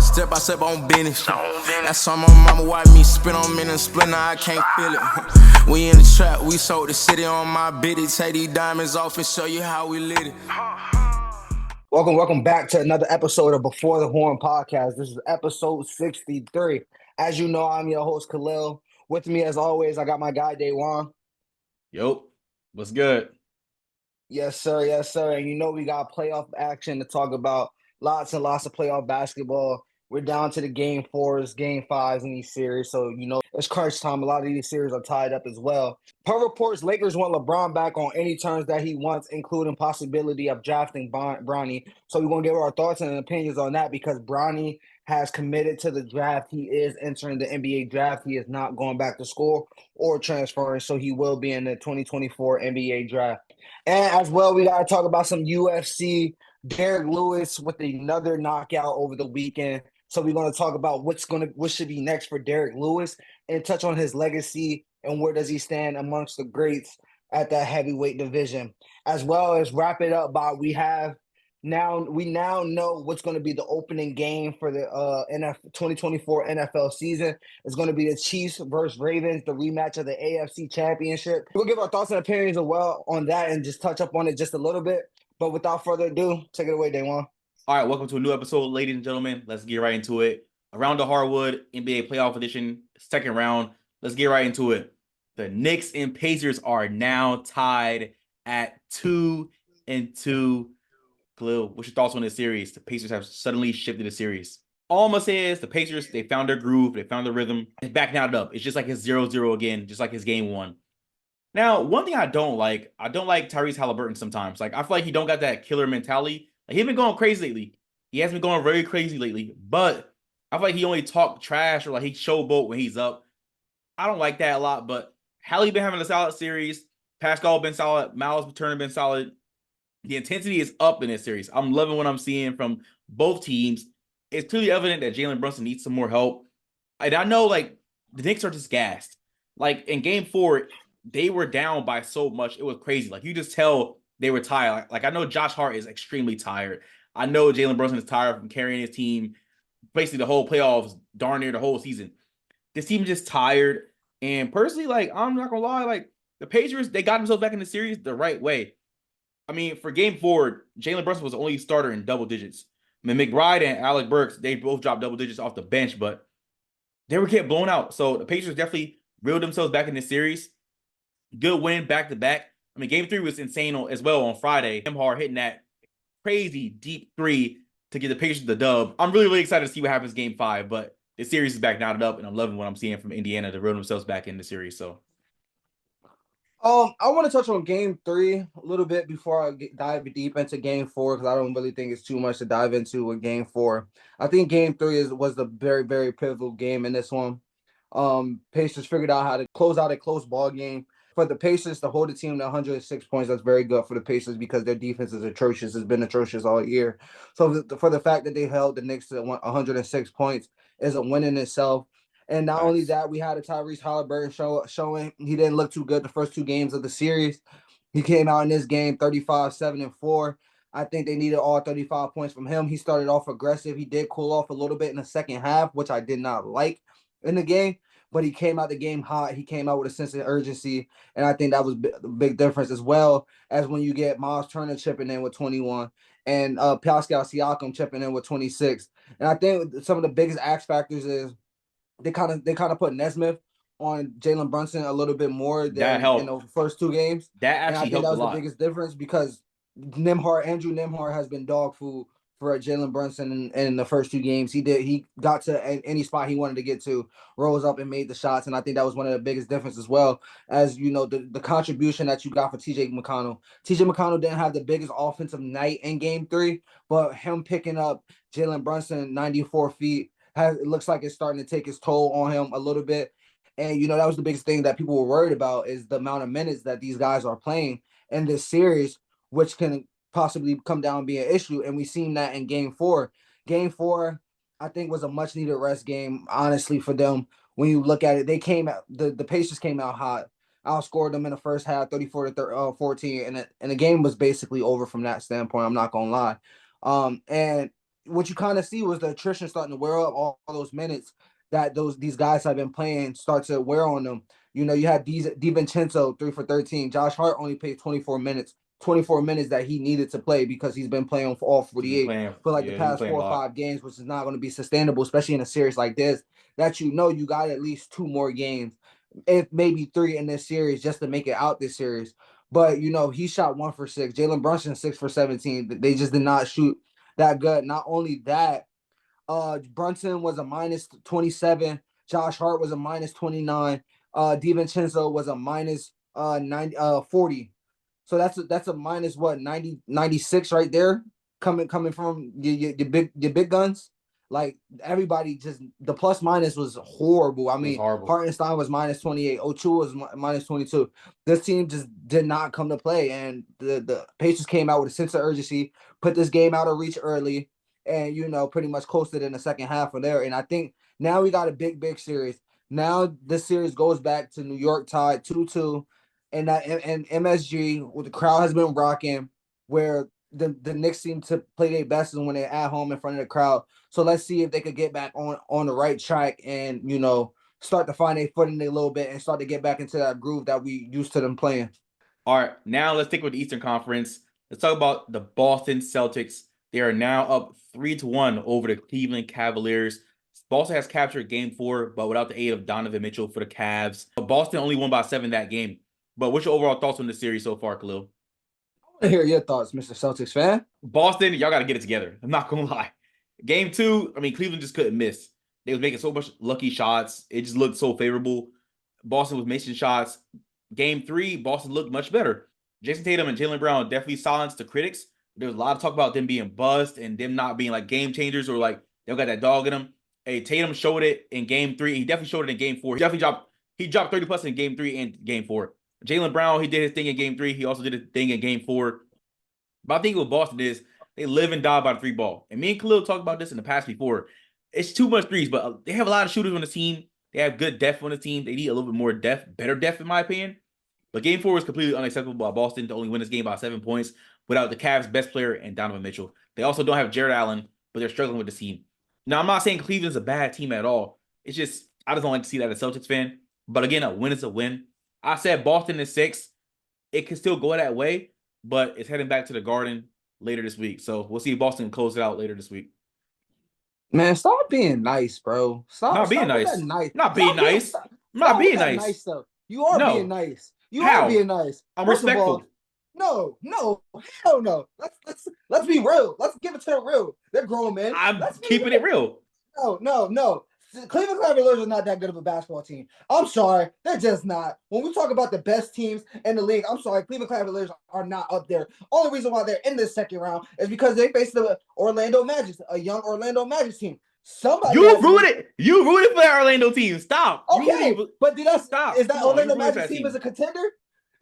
Step by step on business. That's on my mama, watch me spin on me and split, now I can't feel it. We in the trap, we sold the city on my biddy. Take these diamonds off and show you how we lit it. Welcome back to another episode of Before the Horn podcast. This is episode 63. As you know, I'm your host, Khalil. With me, as always, I got my guy, Daywan. Yo, what's good? Yes, sir. Yes, sir. And you know we got playoff action to talk about. Lots and lots of playoff basketball. We're down to the game fours, game fives in these series. So, you know, it's crunch time. A lot of these series are tied up as well. Per reports, Lakers want LeBron back on any terms that he wants, including possibility of drafting Bronny. So we're going to give our thoughts and opinions on that because Bronny has committed to the draft. He is entering the NBA draft. He is not going back to school or transferring. So he will be in the 2024 NBA draft. And as well, we got to talk about some UFC. Derrick Lewis with another knockout over the weekend. So we're going to talk about what should be next for Derrick Lewis and touch on his legacy and where does he stand amongst the greats at that heavyweight division, as well as wrap it up by we now know what's going to be the opening game for the 2024 NFL season. It's going to be the Chiefs versus Ravens, the rematch of the AFC Championship. We'll give our thoughts and opinions as well on that and just touch up on it just a little bit. But without further ado, take it away, Daywan. All right, welcome to a new episode, ladies and gentlemen. Let's get right into it. Around the hardwood, NBA playoff edition, second round. Let's get right into it. The Knicks and Pacers are now tied at 2-2. Khalil, what's your thoughts on this series? The Pacers have suddenly shifted the series. All I'm going to say is the Pacers, they found their groove, they found their rhythm. It's backing out up. It's just like his 0-0 again, just like his game one. Now, one thing I don't like Tyrese Halliburton sometimes. Like, I feel like he don't got that killer mentality. Like, he's been going crazy lately. He has been going very crazy lately. But I feel like he only talk trash or like he showboat when he's up. I don't like that a lot. But Hallie been having a solid series. Pascal been solid. Miles Turner been solid. The intensity is up in this series. I'm loving what I'm seeing from both teams. It's clearly evident that Jalen Brunson needs some more help. And I know, like, the Knicks are just gassed. Like, in game 4, they were down by so much. It was crazy. Like, you just tell they were tired. Like I know Josh Hart is extremely tired. I know Jalen Brunson is tired from carrying his team basically the whole playoffs, darn near the whole season. This team is just tired. And personally, like, I'm not going to lie, like, the Pacers, they got themselves back in the series the right way. I mean, for game 4, Jalen Brunson was the only starter in double digits. I mean, McBride and Alec Burks, they both dropped double digits off the bench, but they were getting blown out. So the Pacers definitely reeled themselves back in this series. Good win back-to-back. I mean, game 3 was insane as well on Friday. Nembhard hitting that crazy deep 3 to get the Pacers the dub. I'm really, really excited to see what happens game 5, but the series is back knotted up, and I'm loving what I'm seeing from Indiana to reel themselves back in the series. So, I want to touch on game 3 a little bit before I dive deep into game 4 because I don't really think it's too much to dive into with game 4. I think game 3 was the very, very pivotal game in this one. Pacers figured out how to close out a close ball game. For the Pacers to hold the team to 106 points, that's very good for the Pacers because their defense is atrocious. It's been atrocious all year. So for the fact that they held the Knicks to 106 points is a win in itself. And not only that, we had a Tyrese Halliburton showing he didn't look too good the first 2 games of the series. He came out in this game 35, 7, and 4. I think they needed all 35 points from him. He started off aggressive. He did cool off a little bit in the second half, which I did not like in the game. But he came out the game hot. He came out with a sense of urgency. And I think that was a big difference as well as when you get Miles Turner chipping in with 21 and Pascal Siakam chipping in with 26. And I think some of the biggest X factors is they kind of put Nesmith on Jalen Brunson a little bit more than in the first 2 games. That actually helped a lot. That was the biggest difference because Andrew Nembhard has been dog food for Jalen Brunson in the first 2 games. He got to any spot he wanted to get to, rose up and made the shots, and I think that was one of the biggest differences as well as, you know, the contribution that you got for TJ McConnell. TJ McConnell didn't have the biggest offensive night in game 3, but him picking up Jalen Brunson 94 feet, it looks like it's starting to take its toll on him a little bit. And, you know, that was the biggest thing that people were worried about is the amount of minutes that these guys are playing in this series, which can possibly come down and be an issue. And we've seen that in game 4. Game 4, I think, was a much needed rest game, honestly, for them. When you look at it, they came out, the Pacers came out hot, outscored them in the first half, 34-14, and the game was basically over from that standpoint. I'm not gonna lie. And what you kind of see was the attrition starting to wear up all those minutes that these guys have been playing start to wear on them. You had DiVincenzo 3 for 13. Josh Hart only played 24 minutes. 24 minutes that he needed to play because he's been playing for all 48 for like the past 4 or 5 games, which is not going to be sustainable, especially in a series like this. That you got at least 2 more games, if maybe 3 in this series, just to make it out this series. But he shot 1 for 6. Jalen Brunson 6 for 17. They just did not shoot that good. Not only that, Brunson was a minus 27. Josh Hart was a minus 29. DiVincenzo was a minus 40. So that's a minus what 96 right there coming from your big guns. Like everybody, just the plus minus was horrible. I mean, Hartenstein was minus 28. Ochoa was minus 22. This team just did not come to play, and the Pacers came out with a sense of urgency, put this game out of reach early, and pretty much coasted in the second half from there. And I think now we got a big series. Now this series goes back to New York tied 2-2, and MSG, where the crowd has been rocking, where the Knicks seem to play their best when they're at home in front of the crowd. So let's see if they could get back on the right track and start to find their footing a little bit and start to get back into that groove that we used to them playing. All right, now let's stick with the Eastern Conference. Let's talk about the Boston Celtics. They are now up 3-1 over the Cleveland Cavaliers. Boston has captured Game 4, but without the aid of Donovan Mitchell for the Cavs. Boston only won by 7 that game. But what's your overall thoughts on the series so far, Khalil? I want to hear your thoughts, Mr. Celtics fan. Boston, y'all got to get it together. I'm not going to lie. Game 2, I mean, Cleveland just couldn't miss. They was making so much lucky shots. It just looked so favorable. Boston was missing shots. Game 3, Boston looked much better. Jason Tatum and Jaylen Brown definitely silenced the critics. There was a lot of talk about them being bust and them not being like game changers or like they don't got that dog in them. Hey, Tatum showed it in Game 3. He definitely showed it in Game 4. He dropped 30 plus in Game 3 and Game 4. Jaylen Brown, he did his thing in Game 3. He also did his thing in Game 4. But I think with Boston is they live and die by the 3 ball. And me and Khalil talked about this in the past before. It's too much threes, but they have a lot of shooters on the team. They have good depth on the team. They need a little bit more depth, better depth in my opinion. But Game 4 was completely unacceptable by Boston to only win this game by 7 points without the Cavs' best player and Donovan Mitchell. They also don't have Jared Allen, but they're struggling with the team. Now, I'm not saying Cleveland's a bad team at all. It's just, I just don't like to see that as a Celtics fan. But again, a win is a win. I said Boston is 6. It could still go that way, but it's heading back to the Garden later this week. So we'll see if Boston can close it out later this week. Man, stop being nice, bro. Not being nice. Not being nice. You are being nice. You How? are being nice. I'm First respectful. No, hell no. Let's be real. Let's give it to the real. They're grown men. I'm keeping it real. No. Cleveland Cavaliers are not that good of a basketball team. I'm sorry. They're just not. When we talk about the best teams in the league, I'm sorry. Cleveland Cavaliers are not up there. Only reason why they're in this second round is because they faced the Orlando Magic, a young Orlando Magic team. You ruined it. You ruined it for that Orlando team. Stop. Okay, but did I stop? Is that Orlando Magic team as a contender?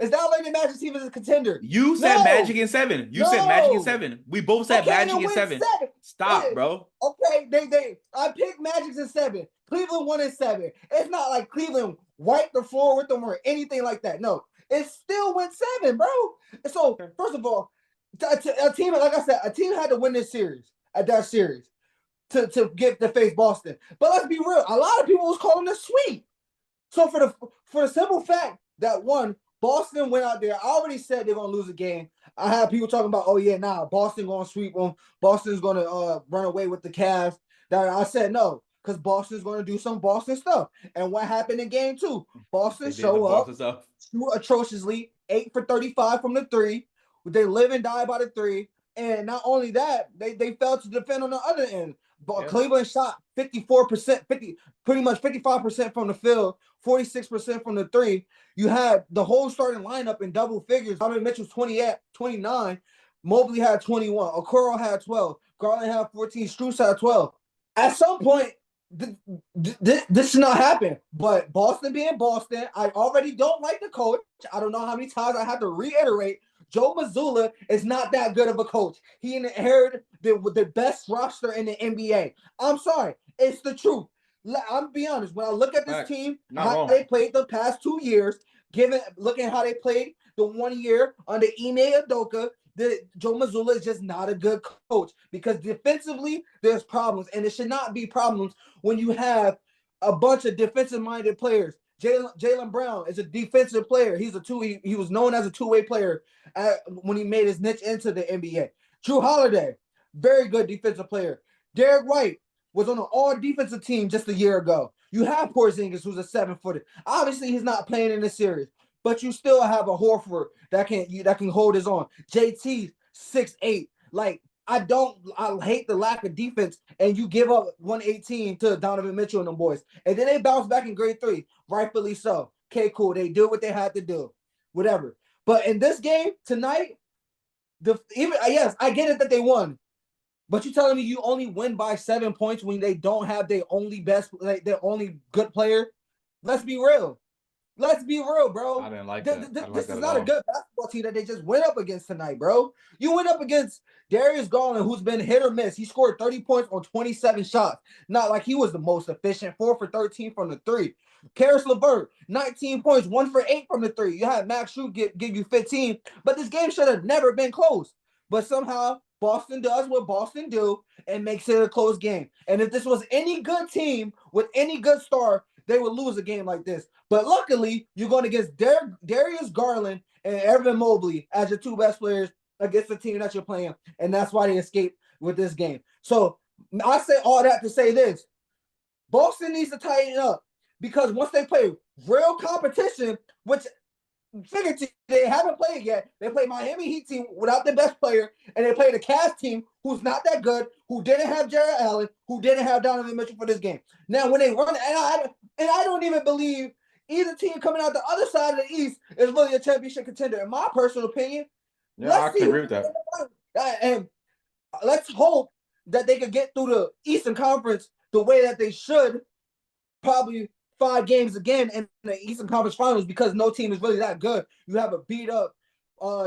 Is that Orlando Magic team as a contender? You said Magic in 7. You said Magic in 7. We both said Magic in 7. Stop, bro. Okay, I picked Magic in 7. Cleveland won in 7. It's not like Cleveland wiped the floor with them or anything like that. No, it still went 7, bro. So first of all, a team, like I said, a team had to win this series to get to face Boston. But let's be real, a lot of people was calling this sweep. So for the simple fact that Boston went out there. I already said they're gonna lose a game. I have people talking about, Boston gonna sweep them. Boston's gonna run away with the Cavs. That I said no, because Boston's gonna do some Boston stuff. And what happened in Game 2? Boston show up, shoot atrociously, 8 for 35 from the 3. They live and die by the 3. And not only that, they failed to defend on the other end. But Cleveland shot 54%, pretty much 55% from the field, 46% from the 3. You had the whole starting lineup in double figures. Donovan Mitchell 29, Mobley had 21, Okoro had 12, Garland had 14, Strus had 12. At some point, this should not happen. But Boston being Boston, I already don't like the coach. I don't know how many times I have to reiterate. Joe Mazzulla is not that good of a coach. He inherited the best roster in the NBA. I'm sorry. It's the truth. I'm be honest. When I look at this team, how they played the past 2 years, looking how they played the 1 year under Ime Udoka, Joe Mazzulla is just not a good coach because defensively there's problems, and it should not be problems when you have a bunch of defensive-minded players. Jaylen Brown is a defensive player. He's a two. He was known as a two-way player when he made his niche into the NBA. Drew Holiday, very good defensive player. Derek White was on an all-defensive team just a year ago. You have Porzingis, who's a 7-footer. Obviously, he's not playing in this series, but you still have a Horford that can hold his own. JT 6'8". Like, I hate the lack of defense, and you give up 118 to Donovan Mitchell and them boys. And then they bounce back in grade 3, rightfully so. Okay, cool. They did what they had to do. Whatever. But in this game tonight, yes, I get it that they won. But you telling me you only win by 7 points when they don't have their only their only good player? Let's be real. Let's be real, bro. I didn't like that. This is not a good basketball team that they just went up against tonight, bro. You went up against Darius Garland, who's been hit or miss. He scored 30 points on 27 shots. Not like he was the most efficient. 4 for 13 from the 3. Karis LeVert, 19 points, 1 for 8 from the 3. You had Max Strus give you 15. But this game should have never been close. But somehow Boston does what Boston do and makes it a close game. And if this was any good team with any good star, they would lose a game like this. But luckily, you're going against Darius Garland and Evan Mobley as your two best players against the team that you're playing. And that's why they escaped with this game. So I say all that to say this. Boston needs to tighten up because once they play real competition, which figuratively they haven't played yet, they play Miami Heat team without their best player, and they play the Cavs team who's not that good, who didn't have Jarrett Allen, who didn't have Donovan Mitchell for this game. Now, when they run, and I don't even believe either team coming out the other side of the East is really a championship contender, in my personal opinion. Yeah, I can agree with that. And let's hope that they could get through the Eastern Conference the way that they should, probably 5 games again in the Eastern Conference Finals, because no team is really that good. You have a beat up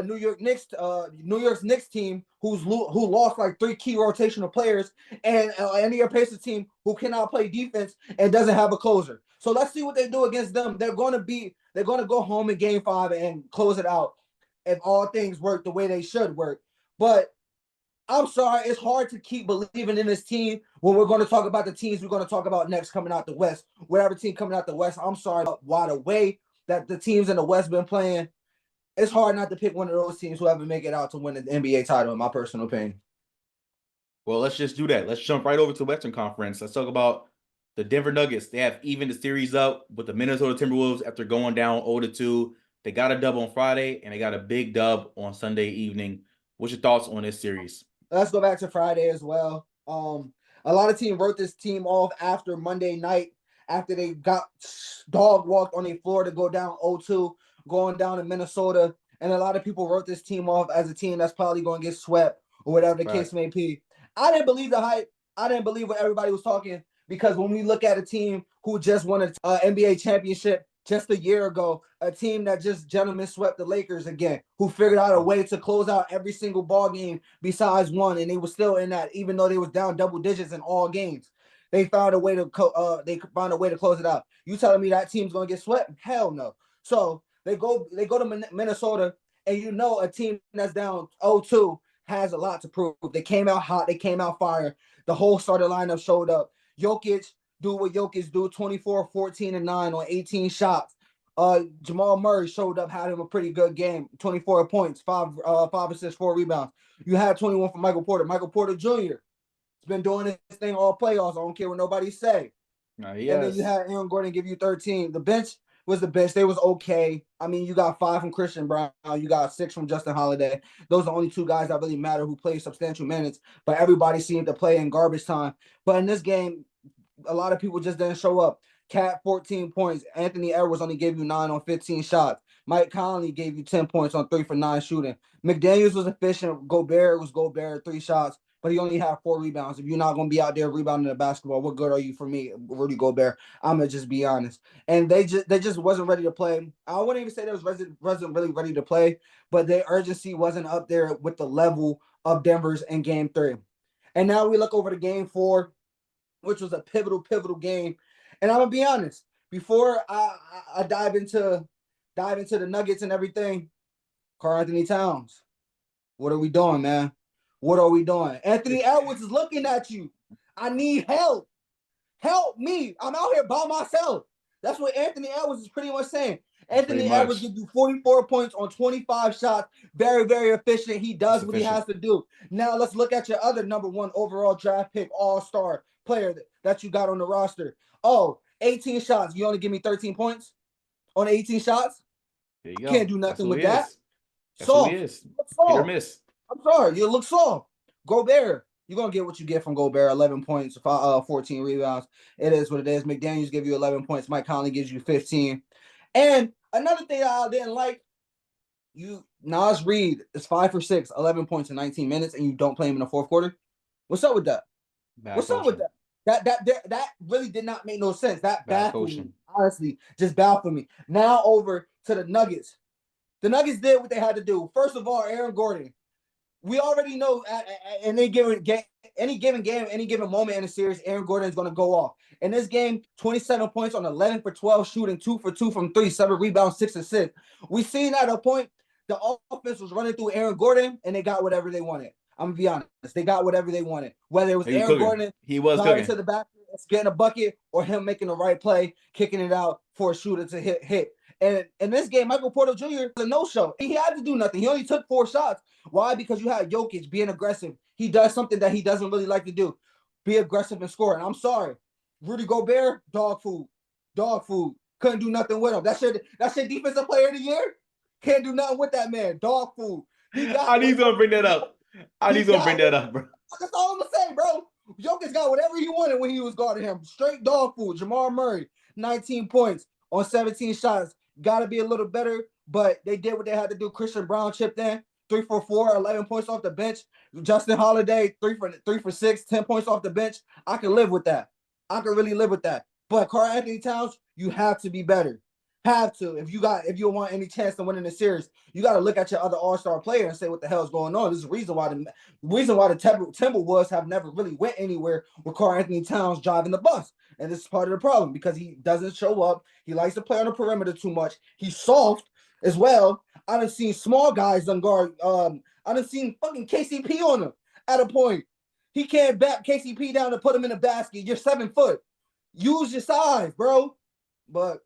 New York's Knicks team who lost like 3 key rotational players, and Indiana Pacers team who cannot play defense and doesn't have a closer. So let's see what they do against them. They're going to go home in Game 5 and close it out if all things work the way they should work. But I'm sorry, it's hard to keep believing in this team when we're going to talk about the teams we're going to talk about next coming out the West. Whatever team coming out the West, I'm sorry, why the way that the teams in the West been playing, it's hard not to pick one of those teams who haven't make it out to win the NBA title, in my personal opinion. Well, let's just do that. Let's jump right over to the Western Conference. Let's talk about the Denver Nuggets. They have evened the series up with the Minnesota Timberwolves after going down 0-2. They got a dub on Friday, and they got a big dub on Sunday evening. What's your thoughts on this series? Let's go back to Friday as well. A lot of teams wrote this team off after Monday night, after they got dog walked on their floor to go down 0-2, going down to Minnesota. And a lot of people wrote this team off as a team that's probably going to get swept or whatever the case may be. I didn't believe the hype. I didn't believe what everybody was talking, because when we look at a team who just won an NBA championship just a year ago, a team that just gentlemen swept the Lakers again, who figured out a way to close out every single ball game besides one, and they were still in that, even though they was down double digits in all games. They found a way to close it out. You telling me that team's gonna get swept? Hell no. So they go to Minnesota, and you know a team that's down 0-2 has a lot to prove. They came out hot. They came out fire. The whole starter lineup showed up. Jokic do what Jokic do, 24, 14, and 9 on 18 shots. Jamal Murray showed up, had him a pretty good game, 24 points, 5 assists, 4 rebounds. You had 21 for Michael Porter. Michael Porter Jr. has been doing this thing all playoffs. I don't care what nobody say. Yes. And then you had Aaron Gordon give you 13. The bench was the bench. They was okay. I mean, you got 5 from Christian Brown. You got 6 from Justin Holiday. Those are the only 2 guys that really matter who play substantial minutes. But everybody seemed to play in garbage time. But in this game, a lot of people just didn't show up. Cat 14 points. Anthony Edwards only gave you 9 on 15 shots. Mike Conley gave you 10 points on 3 for 9 shooting. McDaniels was efficient. Gobert, 3 shots, but he only had 4 rebounds. If you're not going to be out there rebounding the basketball, what good are you for me, Rudy Gobert? I'm going to just be honest. And they just wasn't ready to play. I wouldn't even say they wasn't really ready to play, but their urgency wasn't up there with the level of Denver's in Game 3. And now we look over to Game 4, which was a pivotal game. And I'm gonna be honest, before I dive into the Nuggets and everything, Karl Anthony Towns, What are we doing, man? What are we doing? Anthony Edwards is looking at you. I need help. Help me. I'm out here by myself. That's what Anthony Edwards is pretty much saying. Anthony Edwards gives you 44 points on 25 shots. Very, very efficient. He does what he has to do. Now let's look at your other number 1 overall draft pick, all-star player that you got on the roster. Oh, 18 shots. You only give me 13 points on 18 shots? There you go. Can't do nothing with that. That's who he is. Hit or miss. I'm sorry. You look soft. Gobert. You're going to get what you get from Gobert, 11 points, 14 rebounds. It is what it is. McDaniels give you 11 points. Mike Conley gives you 15. And another thing I didn't like, Naz Reid is 5 for 6, 11 points in 19 minutes, and you don't play him in the fourth quarter. What's up with that? What's up with that? That really did not make no sense. That baffled me. Honestly, just baffled me. Now over to the Nuggets. The Nuggets did what they had to do. First of all, Aaron Gordon. We already know any given game, any given moment in the series, Aaron Gordon is going to go off. In this game, 27 points on 11 for 12 shooting, 2 for 2 from 3, 7 rebounds, 6 assists. We seen at a point the offense was running through Aaron Gordon, and they got whatever they wanted. I'm gonna be honest, they got whatever they wanted. Whether it was Aaron Gordon, he was cooking to the back, getting a bucket, or him making the right play, kicking it out for a shooter to hit. And in this game, Michael Porter Jr. was a no-show. He had to do nothing. He only took 4 shots. Why? Because you had Jokic being aggressive. He does something that he doesn't really like to do. Be aggressive and score. And I'm sorry. Rudy Gobert, dog food. Dog food. Couldn't do nothing with him. That's your defensive player of the year? Can't do nothing with that man. Dog food. I need to bring that up. bro. That's all I'm going to say, bro. Jokic got whatever he wanted when he was guarding him. Straight dog food. Jamal Murray, 19 points on 17 shots. Got to be a little better, but they did what they had to do. Christian Brown chipped in, 3 for 4, 11 points off the bench. Justin Holiday, 3 for 6, 10 points off the bench. I can live with that. I can really live with that. But Karl Anthony Towns, you have to be better. Have to. If you want any chance to win in the series, you got to look at your other all-star player and say what the hell is going on. This is the reason why the Timberwolves have never really went anywhere with Karl Anthony Towns driving the bus. And this is part of the problem because he doesn't show up. He likes to play on the perimeter too much. He's soft as well. I done seen small guys done guard. I done seen fucking KCP on him at a point. He can't back KCP down and put him in a basket. You're 7 foot. Use your size, bro. But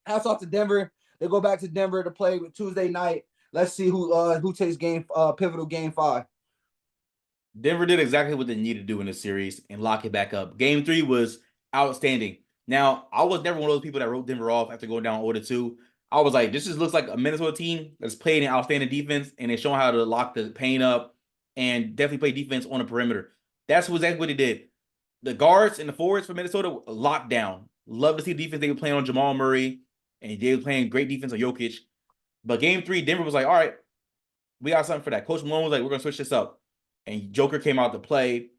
hats off to Denver. They go back to Denver to play with Tuesday night. Let's see who takes pivotal game 5. Denver did exactly what they needed to do in this series and lock it back up. Game 3 was outstanding. Now, I was never one of those people that wrote Denver off after going down 0-2. I was like, this just looks like a Minnesota team that's playing an outstanding defense, and they're showing how to lock the paint up and definitely play defense on the perimeter. That's exactly what they did. The guards and the forwards for Minnesota locked down. Love to see the defense they were playing on Jamal Murray, and they were playing great defense on Jokic. But game 3, Denver was like, all right, we got something for that. Coach Malone was like, we're going to switch this up. And Joker came out to play.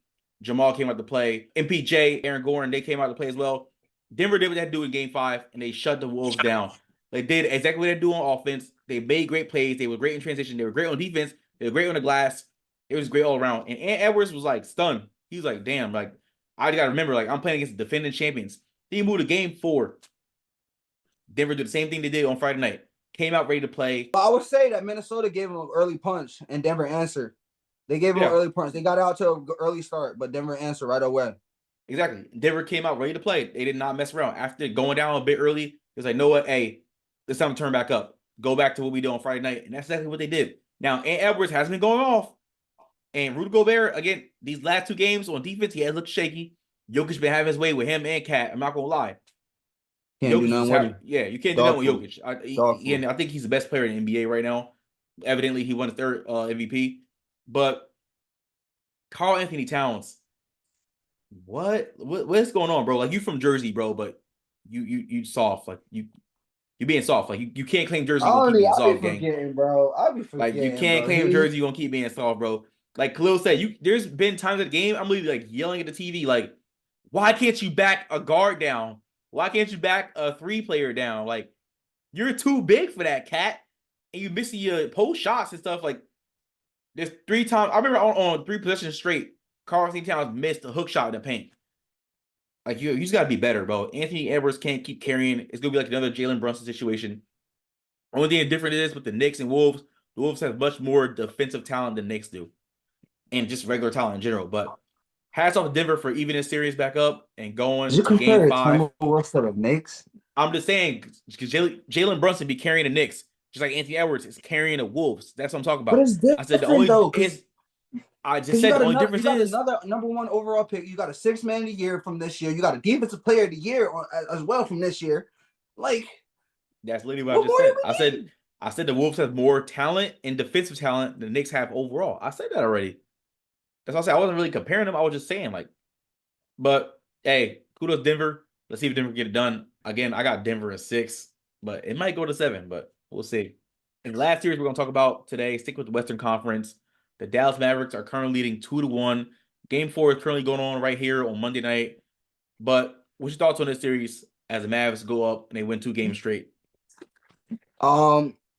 Jamal came out to play. MPJ, Aaron Gordon, they came out to play as well. Denver did what they had to do in game 5, and they shut the Wolves down. They did exactly what they do on offense. They made great plays. They were great in transition. They were great on defense. They were great on the glass. It was great all around. And Edwards was like stunned. He was like, damn, like, I got to remember, like, I'm playing against the defending champions. Then he moved to game 4. Denver did the same thing they did on Friday night. Came out ready to play. I would say that Minnesota gave him an early punch, and Denver answered. They gave him an early punch. They got out to an early start, but Denver answered right away. Exactly. Denver came out ready to play. They did not mess around. After going down a bit early, it was like, know what? Hey, it's time to turn back up. Go back to what we did on Friday night. And that's exactly what they did. Now, Edwards has been going off. And Rudy Gobert, again, these last 2 games on defense, he has looked shaky. Jokic been having his way with him and Cat. I'm not going to lie. Can't do nothing with him. Yeah, you can't do nothing with Jokic. I think he's the best player in the NBA right now. Evidently, he won the 3rd MVP. But Karl Anthony Towns, what's going on, bro? Like, you from Jersey, bro, but you soft. Like, you being soft. Like, you can't claim Jersey gonna keep being soft, gang. Bro. I'll be forgetting, like, you can't claim Jersey gonna keep being soft, bro. Like Khalil said, there's been times at the game I'm literally like yelling at the TV, like, why can't you back a guard down? Why can't you back a 3-player down? Like, you're too big for that, Cat. And you missing your post shots and stuff. Like, there's 3 times. I remember on 3 possessions straight, Karl Anthony Towns missed a hook shot in the paint. Like, you just got to be better, bro. Anthony Edwards can't keep carrying. It's going to be like another Jalen Brunson situation. Only thing different is with the Knicks and Wolves, The Wolves have much more defensive talent than Knicks do, and just regular talent in general. But hats off to Denver for even this series back up and Did going you to Game compare the 5. Timberwolves to the Knicks? I'm just saying, because Jalen Brunson be carrying the Knicks, just like Anthony Edwards is carrying the Wolves. That's what I'm talking But about. it's I said the different only though, is I just because you said got the only another, difference is number one overall pick. You got a 6 man of the year from this year. You got a defensive player of the year as well from this year. Like, that's literally what I what just more do said. we need? I said the Wolves have more talent and defensive talent than the Knicks have overall. I said that already. That's what I said. I wasn't really comparing them. I was just saying, like, but hey, kudos Denver. Let's see if Denver can get it done. Again, I got Denver at 6, but it might go to 7, but we'll see. In the last series we're gonna talk about today, stick with the Western Conference. The Dallas Mavericks are currently leading 2-1. Game 4 is currently going on right here on Monday night. But what's your thoughts on this series as the Mavs go up and they win 2 games straight?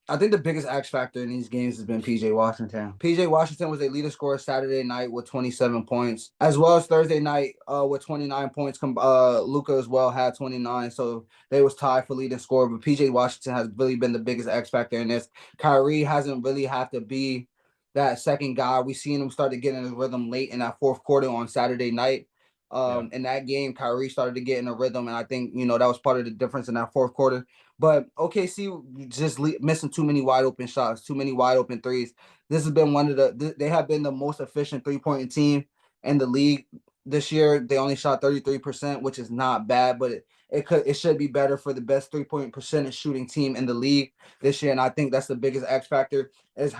I think the biggest X factor in these games has been PJ Washington. PJ Washington was a leader scorer Saturday night with 27 points, as well as Thursday night with 29 points. Luka as well had 29, so they was tied for leading scorer. But PJ Washington has really been the biggest X factor in this. Kyrie hasn't really had to be that second guy. We seen him start to get in his rhythm late in that fourth quarter on Saturday night. Yeah. In that game, Kyrie started to get in a rhythm, and I think that was part of the difference in that fourth quarter. But OKC just missing too many wide open shots, too many wide open threes. This has been one of they have been the most efficient 3-point team in the league this year. They only shot 33%, which is not bad, but it should be better for the best 3-point percentage shooting team in the league this year. And I think that's the biggest X factor is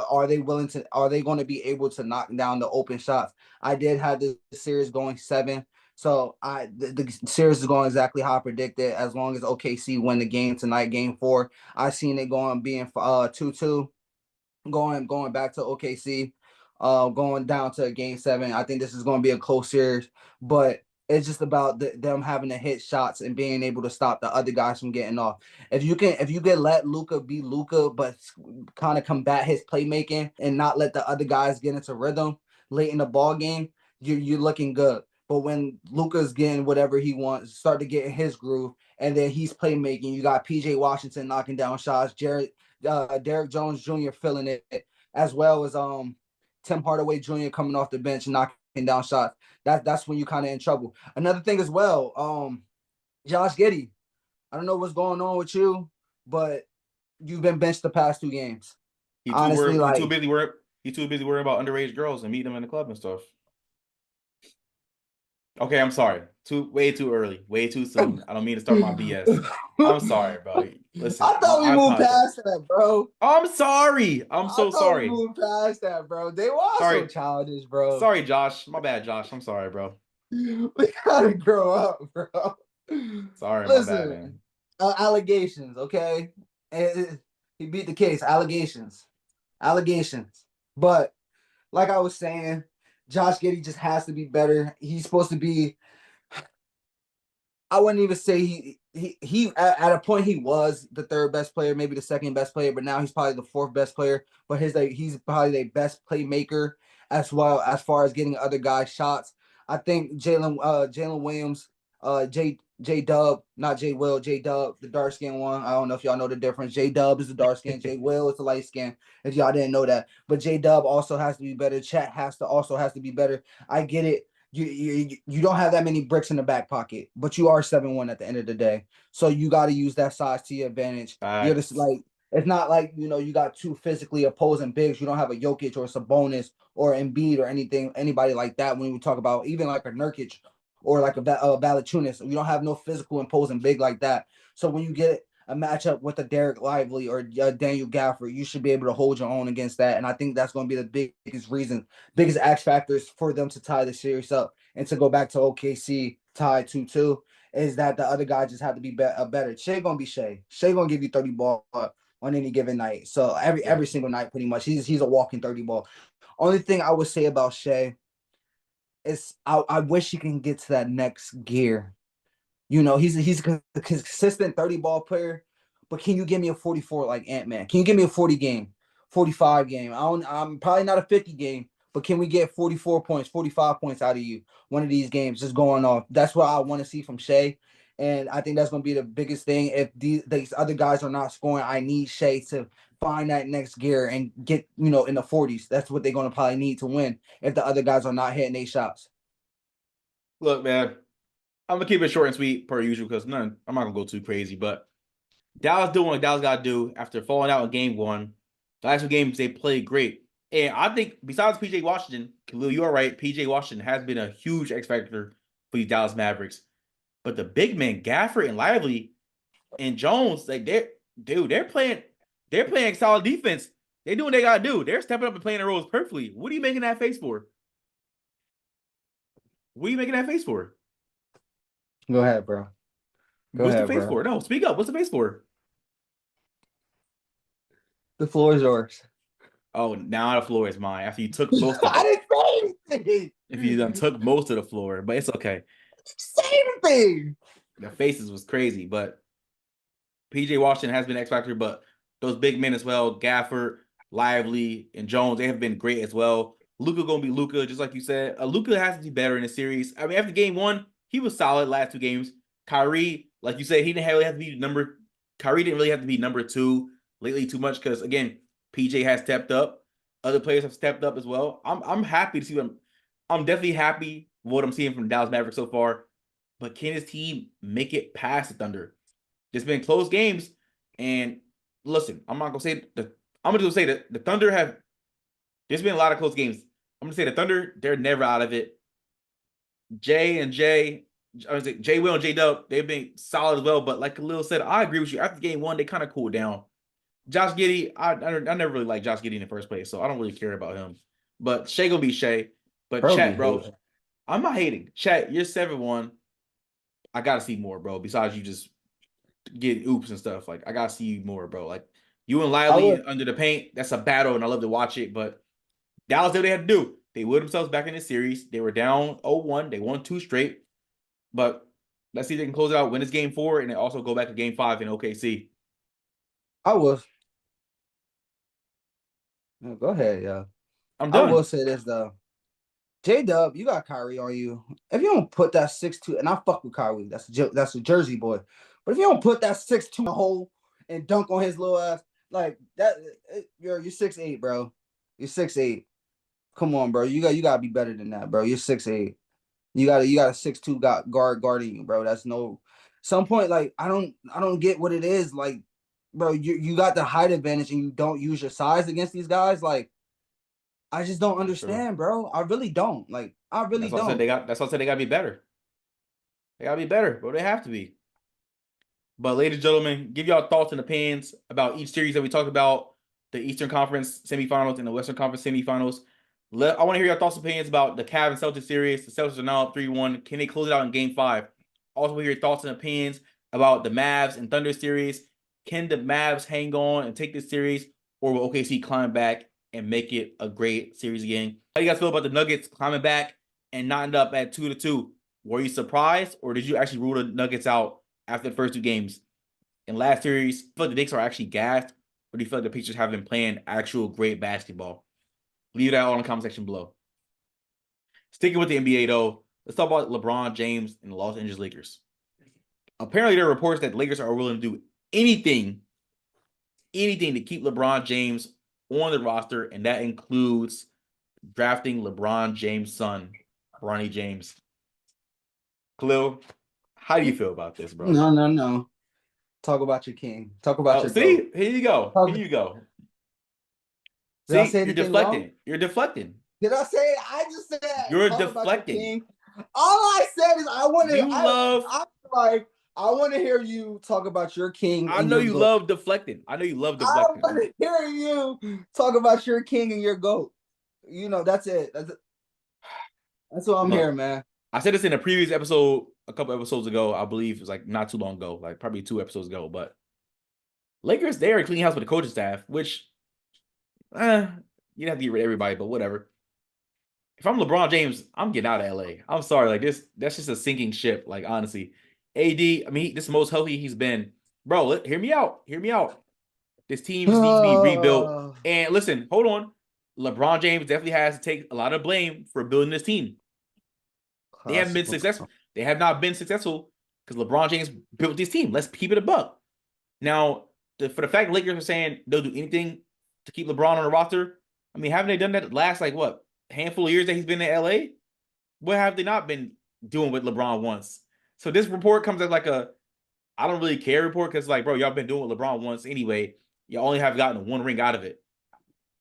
are they going to be able to knock down the open shots? I did have this series going 7. So the series is going exactly how I predicted. As long as OKC win the game tonight, game 4, I seen it going being 2-2, going back to OKC, going down to game 7. I think this is going to be a close series, but it's just about them having to hit shots and being able to stop the other guys from getting off. If you can let Luka be Luka, but kind of combat his playmaking and not let the other guys get into rhythm late in the ball game, you're looking good. But when Luka's getting whatever he wants, start to get in his groove, and then he's playmaking, you got PJ Washington knocking down shots, Derrick Jones Jr. filling it, as well as Tim Hardaway Jr. coming off the bench and knocking down shots. That's when you kind of in trouble. Another thing as well, Josh Giddey. I don't know what's going on with you, but you've been benched the past 2 games. Honestly, He too busy worrying about underage girls and meeting them in the club and stuff. Okay, I'm sorry. Way too early. Way too soon. I don't mean to start my BS. I'm sorry, bro. Listen, I thought we I moved apologize. past that, bro. I'm sorry. I'm I so thought we sorry. moved past that, bro. They were so Sorry. childish, bro. Sorry, Josh. My bad, Josh. I'm sorry, bro. We gotta grow up, bro. Sorry, my bad, Listen, man. allegations, okay? He beat the case. Allegations. But like I was saying, Josh Giddey just has to be better. He's supposed to be. I wouldn't even say he at a point he was the 3rd best player, maybe the 2nd best player, but now he's probably the 4th best player. But he's probably the best playmaker as well as far as getting other guys shots. I think Jalen Williams, J Dub, not J Will, J Dub, the dark skin one. I don't know if y'all know the difference. J Dub is the dark skin, J Will is the light skin. If y'all didn't know that, but J Dub also has to be better. Chat also has to be better. I get it. You don't have that many bricks in the back pocket, but you are 7-1 at the end of the day. So you got to use that size to your advantage. You're just like, it's not like you got 2 physically opposing bigs. You don't have a Jokic or a Sabonis or Embiid or anybody like that. When we talk about even like a Nurkic or like a Valanciunas, you don't have no physical imposing big like that. So when you get a matchup with a Derek Lively or Daniel Gafford, you should be able to hold your own against that. And I think that's going to be the biggest X factors for them to tie the series up and to go back to OKC tied 2-2 is that the other guy just had to be better. Shea going to be Shea. Shea going to give you 30 ball on any given night. So every single night, pretty much, he's a walking 30 ball. Only thing I would say about Shea is I wish he can get to that next gear. He's a consistent 30 ball player, but can you give me a 44 like Ant-Man? Can you give me a 40 game, 45 game? I'm probably not a 50 game, but can we get 44 points, 45 points out of you one of these games just going off? That's what I want to see from Shea. And I think that's going to be the biggest thing. If these other guys are not scoring, I need Shea to find that next gear and get, in the 40s. That's what they're going to probably need to win if the other guys are not hitting their shots. Look, man, I'm gonna keep it short and sweet per usual because I'm not gonna go too crazy. But Dallas doing what Dallas got to do after falling out in game one. The last two games they played great, and I think besides PJ Washington, Khalil, you are right. PJ Washington has been a huge X factor for these Dallas Mavericks. But the big men, Gafford and Lively and Jones, like they're playing solid defense. They doing what they gotta do. They're stepping up and playing their roles perfectly. What are you making that face for? What are you making that face for? Go ahead, bro. What's the face for? No, speak up. What's the face for? The floor is yours. Oh, now the floor is mine. After you took most of it. I didn't say anything. If you done took most of the floor, but it's okay. Say anything. The faces was crazy, but PJ Washington has been X factor, but those big men as well, Gafford, Lively, and Jones, they have been great as well. Luka gonna be Luka, just like you said. Luka has to be better in the series. I mean, after game one, he was solid last two games. Kyrie, like you said, he didn't really have to be Kyrie didn't really have to be number two lately too much because again, PJ has stepped up. Other players have stepped up as well. I'm happy to see them. I'm definitely happy with what I'm seeing from the Dallas Mavericks so far. But can his team make it past the Thunder? There's been close games, and listen, I'm not gonna say I'm gonna just say that the Thunder have. There's been a lot of close games. I'm gonna say the Thunder, they're never out of it. Jay Will and J Dub, they've been solid as well. But like Khalil said, I agree with you. After game one, they kind of cooled down. Josh Giddey, I never really liked Josh Giddey in the first place, so I don't really care about him. But Shea gonna be Shea. But Chet, bro, I'm not hating. Chet, you're 7-1. I gotta see more, bro. Besides you just get oops and stuff. Like I gotta see you more, bro. Like you and Lively under the paint, that's a battle, and I love to watch it. But Dallas did what they had to do. They willed themselves back in the series. They were down 0-1. They won 2 straight. But let's see if they can close it out, win this game 4, and then also go back to game 5 in OKC. Go ahead, yeah. I'm done. I will say this though. J-Dub, you got Kyrie on you. If you don't put that 6'2", and I fuck with Kyrie, that's a Jersey boy. But if you don't put that 6'2" in the hole and dunk on his little ass, like that, you're 6'8", bro. You're 6'8". Come on, bro. You gotta be better than that, bro. You're 6'8". You got a 6'2" guard guarding you, bro. That's some point, like I don't get what it is. Like, bro, you got the height advantage and you don't use your size against these guys, like. I just don't understand, bro. I really don't. Like, I really don't. That's why I said they gotta be better. They gotta be better, bro. They have to be. But ladies and gentlemen, give y'all thoughts and opinions about each series that we talked about, the Eastern Conference semifinals and the Western Conference semifinals. I want to hear your thoughts and opinions about the Cavs and Celtics series. The Celtics are now up 3-1. Can they close it out in game 5? Also, hear your thoughts and opinions about the Mavs and Thunder series. Can the Mavs hang on and take this series, or will OKC climb back and make it a great series again? How do you guys feel about the Nuggets climbing back and not end up at 2-2? Were you surprised, or did you actually rule the Nuggets out after the first 2 games? In last series, do you feel like the Knicks are actually gassed, or do you feel like the Pacers have been playing actual great basketball? Leave that all in the comment section below. Sticking with the NBA, though, let's talk about LeBron James and the Los Angeles Lakers. Apparently, there are reports that the Lakers are willing to do anything to keep LeBron James on the roster, and that includes drafting LeBron James' son, Bronny James. Khalil, how do you feel about this, bro? No. Talk about your king. Talk about your see, goat. here you go. Here you go. Did I See, say you're anything deflecting. wrong? You're deflecting. Did I say? I just said You're talk about your deflecting. king. All I said is I want to. I want to hear you talk about your king. I know you love deflecting. I want to hear you talk about your king and your goat. You know, that's it. That's what I'm hearing, man. I said this in a previous episode, a couple episodes ago. I believe it was like not too long ago, like probably 2 episodes ago. But Lakers, they are a clean house with the coaching staff, which you'd have to get rid of everybody, but whatever. If I'm LeBron James, I'm getting out of LA. I'm sorry, like this, that's just a sinking ship. Like honestly, AD, I mean, this is the most healthy he's been. Bro, hear me out. This team just needs to be rebuilt. And listen, hold on. LeBron James definitely has to take a lot of blame for building this team. They haven't been successful. They have not been successful because LeBron James built this team. Let's keep it a buck. Now, for the fact Lakers are saying they'll do anything to keep LeBron on the roster, I mean, haven't they done that the last, like, what, handful of years that he's been in LA? What have they not been doing with LeBron once? So this report comes as like a I don't really care report because, like, bro, y'all been doing with LeBron once anyway. You only have gotten one ring out of it.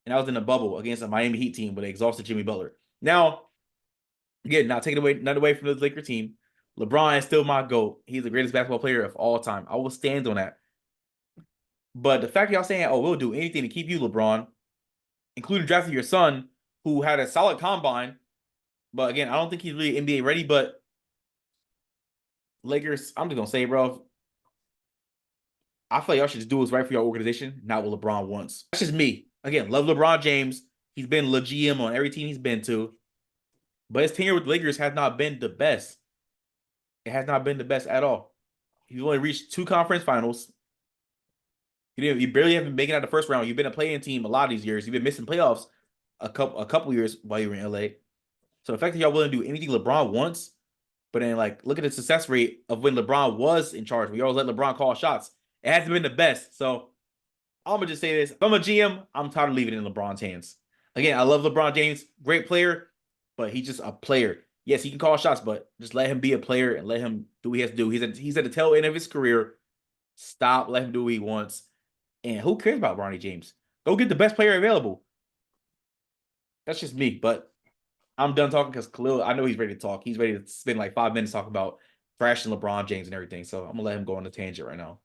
And that was in a bubble against a Miami Heat team where they exhausted Jimmy Butler. Now, again, not taking away none away from the Lakers team. LeBron is still my GOAT. He's the greatest basketball player of all time. I will stand on that. But the fact y'all saying, oh, we'll do anything to keep you, LeBron, including drafting your son, who had a solid combine. But again, I don't think he's really NBA ready. But Lakers, I'm just going to say, bro, I feel like y'all should just do what's right for your organization, not what LeBron wants. That's just me. Again, love LeBron James. He's been the GM on every team he's been to. But his tenure with the Lakers has not been the best. It has not been the best at all. He's only reached 2 conference finals. You barely haven't making out the first round. You've been a playing team a lot of these years. You've been missing playoffs a couple years while you were in LA. So the fact that y'all willing to do anything LeBron wants, but then, like, look at the success rate of when LeBron was in charge. We always let LeBron call shots. It hasn't been the best. So I'm going to just say this. If I'm a GM, I'm tired of leaving it in LeBron's hands. Again, I love LeBron James. Great player, but he's just a player. Yes, he can call shots, but just let him be a player and let him do what he has to do. He's at the tail end of his career. Stop. Let him do what he wants. And who cares about Bronny James? Go get the best player available. That's just me. But I'm done talking because Khalil, I know he's ready to talk. He's ready to spend like 5 minutes talking about thrashing LeBron James and everything. So I'm going to let him go on a tangent right now.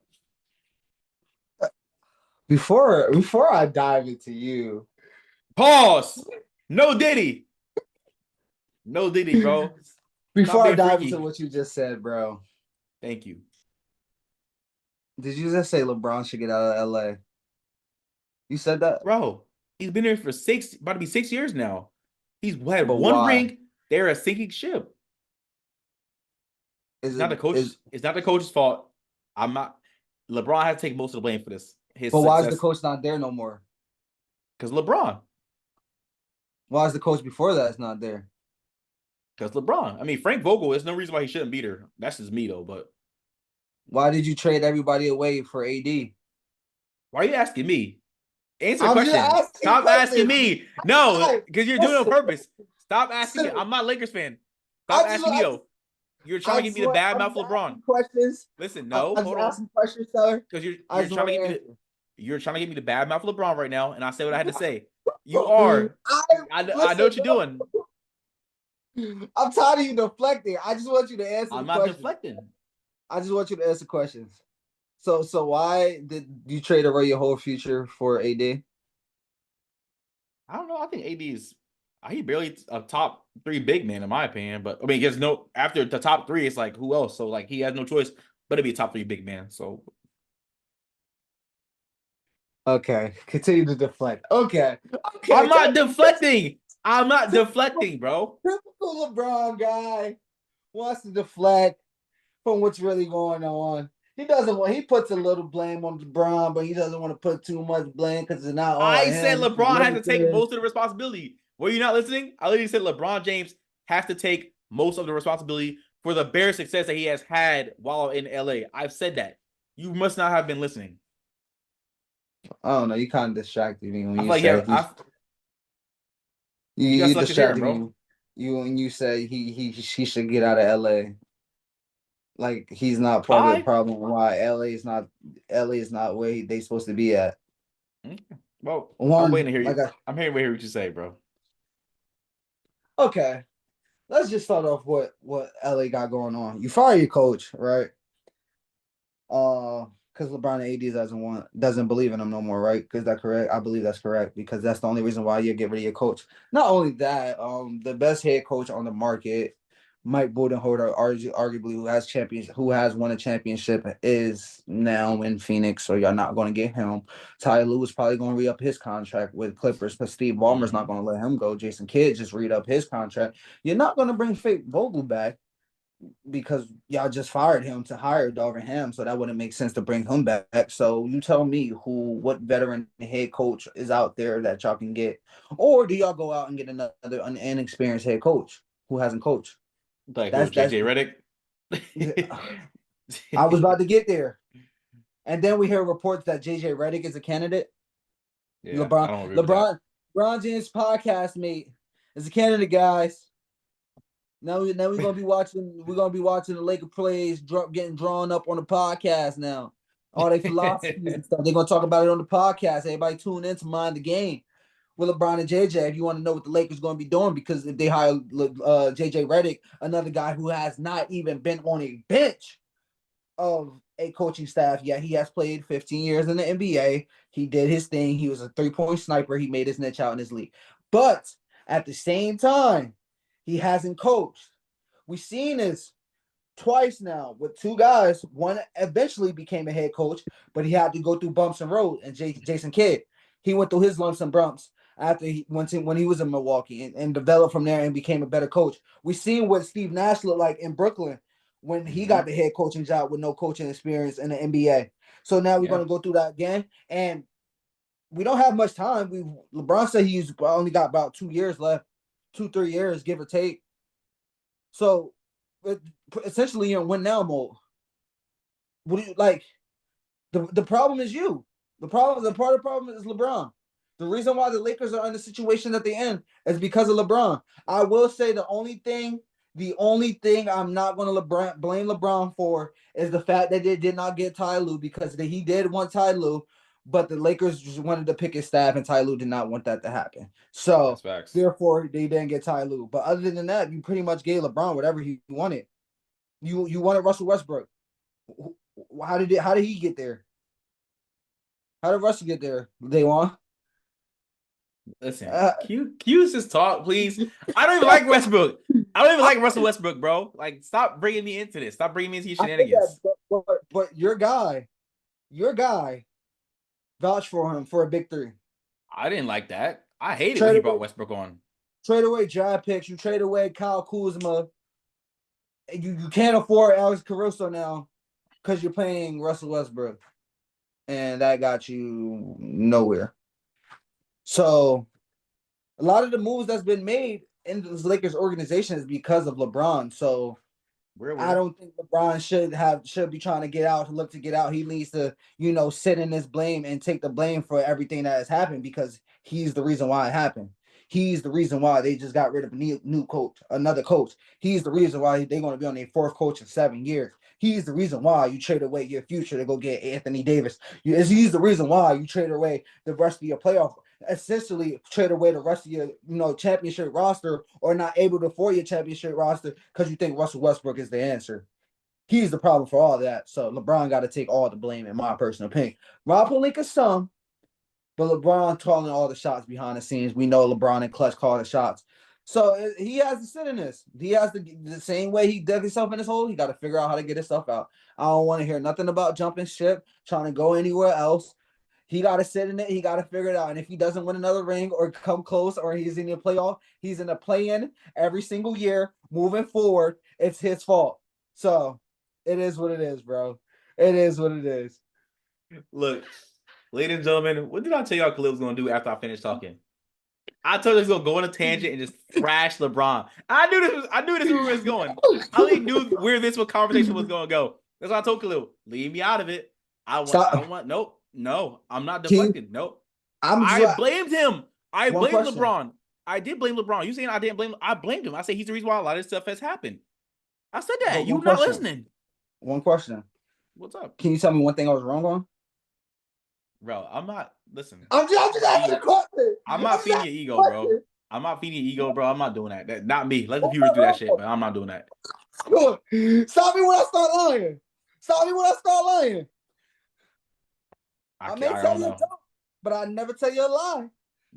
Before I dive into you, pause. No Diddy. No Diddy, bro. Before I dive into what you just said, bro. Thank you. Did you just say LeBron should get out of LA? You said that? Bro, he's been there for about to be 6 years now. He's had one ring. They're a sinking ship. It's not the coach's fault. I'm not. LeBron has to take most of the blame for this. But why is the coach not there no more? Because LeBron. Why is the coach before that is not there? Because LeBron. I mean, Frank Vogel, there's no reason why he shouldn't beat her. That's just me, though. But why did you trade everybody away for AD? Why are you asking me? Answer the question. Stop asking me. No, because you're doing it on purpose. Stop asking me. I'm not a Lakers fan. Stop asking me, though. You're trying to give me the bad mouth LeBron. Questions. Listen, no, hold on. Asking questions, sir. Because you're trying to give me the bad mouth LeBron right now, and I say what I had to say. You are. I know what you're doing. I'm tired of you deflecting. I just want you to answer. I'm not deflecting. I just want you to answer questions. So why did you trade away your whole future for AD? I don't know. I think AD is he barely a top 3 big man in my opinion. But I mean, there's no after the top 3, it's like who else? So like he has no choice but to be a top 3 big man. So okay, continue to deflect. Okay. I'm not deflecting. I'm not deflecting, bro. Typical LeBron guy wants to deflect from what's really going on. He puts a little blame on LeBron, but he doesn't want to put too much blame because it's not all him. said LeBron has to take most of the responsibility. Were you not listening? I literally said LeBron James has to take most of the responsibility for the bare success that he has had while in LA. I've said that. You must not have been listening. I don't know. You kind of distracted me when you said you distracted me. When you said he should get out of LA. Like he's not part of the problem. Why LA is not where they supposed to be at. Well, I'm waiting to hear you. I'm here to hear what you say, bro. Okay, let's just start off what LA got going on. You fire your coach, right? Because LeBron and AD doesn't believe in him no more, right? Because that's correct. I believe that's correct because that's the only reason why you get rid of your coach. Not only that, the best head coach on the market, Mike Budenholzer, arguably who has won a championship, is now in Phoenix. So you're not going to get him. Ty Lue is probably going to re-up his contract with Clippers because Steve Ballmer's not going to let him go. Jason Kidd just re-up his contract. You're not going to bring Frank Vogel back because y'all just fired him to hire Darvin Ham, so that wouldn't make sense to bring him back. So you tell me what veteran head coach is out there that y'all can get, or do y'all go out and get another inexperienced head coach who hasn't coached? Like JJ Redick. I was about to get there. And then we hear reports that JJ Redick is a candidate. Yeah, I don't agree with that. LeBron James' podcast mate is a candidate, guys. Now we're gonna be watching. We're gonna be watching the Laker plays getting drawn up on the podcast now. All their philosophies and stuff. They're gonna talk about it on the podcast. Everybody tune in to mind the game with LeBron and JJ if you want to know what the Lakers gonna be doing. Because if they hire JJ Redick, another guy who has not even been on a bench of a coaching staff yet, he has played 15 years in the NBA. He did his thing. He was a 3-point sniper. He made his niche out in his league. But at the same time, he hasn't coached. We've seen this twice now with two guys. One eventually became a head coach, but he had to go through bumps and roads. And Jason Kidd, he went through his lumps and bumps after when he was in Milwaukee and developed from there and became a better coach. We've seen what Steve Nash looked like in Brooklyn when he got the head coaching job with no coaching experience in the NBA. So now we're going to go through that again. And we don't have much time. LeBron said he's only got about 2 years left. 2-3 years, give or take. So essentially you're in win now mode. What do you like? The problem is you. The part of the problem is LeBron. The reason why the Lakers are in the situation that they're in is because of LeBron. I will say the only thing I'm not going to blame LeBron for is the fact that they did not get Ty Lue, because he did want Ty Lue, but the Lakers just wanted to pick his staff, and Ty Lue did not want that to happen. So therefore, they didn't get Ty Lue. But other than that, you pretty much gave LeBron whatever he wanted. You wanted Russell Westbrook. How did he get there? How did Russell get there? They won. Listen, Q's just talk, please. I don't even like Westbrook. I don't even like Russell Westbrook, bro. Like, stop bringing me into this. Stop bringing me into your shenanigans. But your guy vouched for him for a big three. I didn't like that. I hated when he brought Westbrook on. Trade away draft picks. You trade away Kyle Kuzma. You can't afford Alex Caruso now because you're paying Russell Westbrook. And that got you nowhere. So a lot of the moves that's been made in the Lakers organization is because of LeBron. So I don't think LeBron should be trying to look to get out. He needs to, sit in this blame and take the blame for everything that has happened, because he's the reason why it happened. He's the reason why they just got rid of another coach. He's the reason why they're going to be on their fourth coach in 7 years. He's the reason why you trade away your future to go get Anthony Davis. He's the reason why you trade away the rest of your playoff, essentially trade away the rest of your, championship roster, or not able to afford your championship roster because you think Russell Westbrook is the answer. He's the problem for all that. So LeBron got to take all the blame, in my personal opinion. Rob Pelinka some, but LeBron calling all the shots behind the scenes. We know LeBron and Clutch call the shots. So he has to sit in this. He has to, the same way he dug himself in his hole, he got to figure out how to get himself out. I don't want to hear nothing about jumping ship, trying to go anywhere else. He got to sit in it. He got to figure it out. And if he doesn't win another ring or come close, or he's in the playoff, he's in the play-in every single year moving forward, it's his fault. So it is what it is, bro. It is what it is. Look, ladies and gentlemen, what did I tell y'all Khalil was going to do after I finished talking? I told you he was going to go on a tangent and just thrash LeBron. I knew this where it was going. I already knew where this conversation was going to go. That's why I told Khalil, leave me out of it. No, I'm not deflecting. Nope. I blamed him. I blamed LeBron. I did blame LeBron. You saying I didn't blame him? I blamed him. I said he's the reason why a lot of this stuff has happened. I said that. You're not listening. One question. What's up? Can you tell me one thing I was wrong on? Bro, I'm not. Listen. I'm just asking a question. I'm not feeding your ego, bro. I'm not feeding your ego, bro. I'm not doing that. Not me. Let the viewers do that shit, but I'm not doing that. Stop me when I start lying. I may tell you a joke, but I never tell you a lie.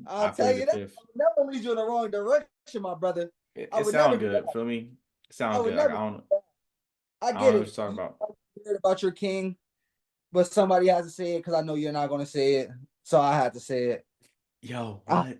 I'll tell you that. I would never lead you in the wrong direction, my brother. It sounds good. Feel me? It sounds good. I get it. What you're talking about. I heard about your king, but somebody has to say it because I know you're not going to say it. So I had to say it. Yo, what?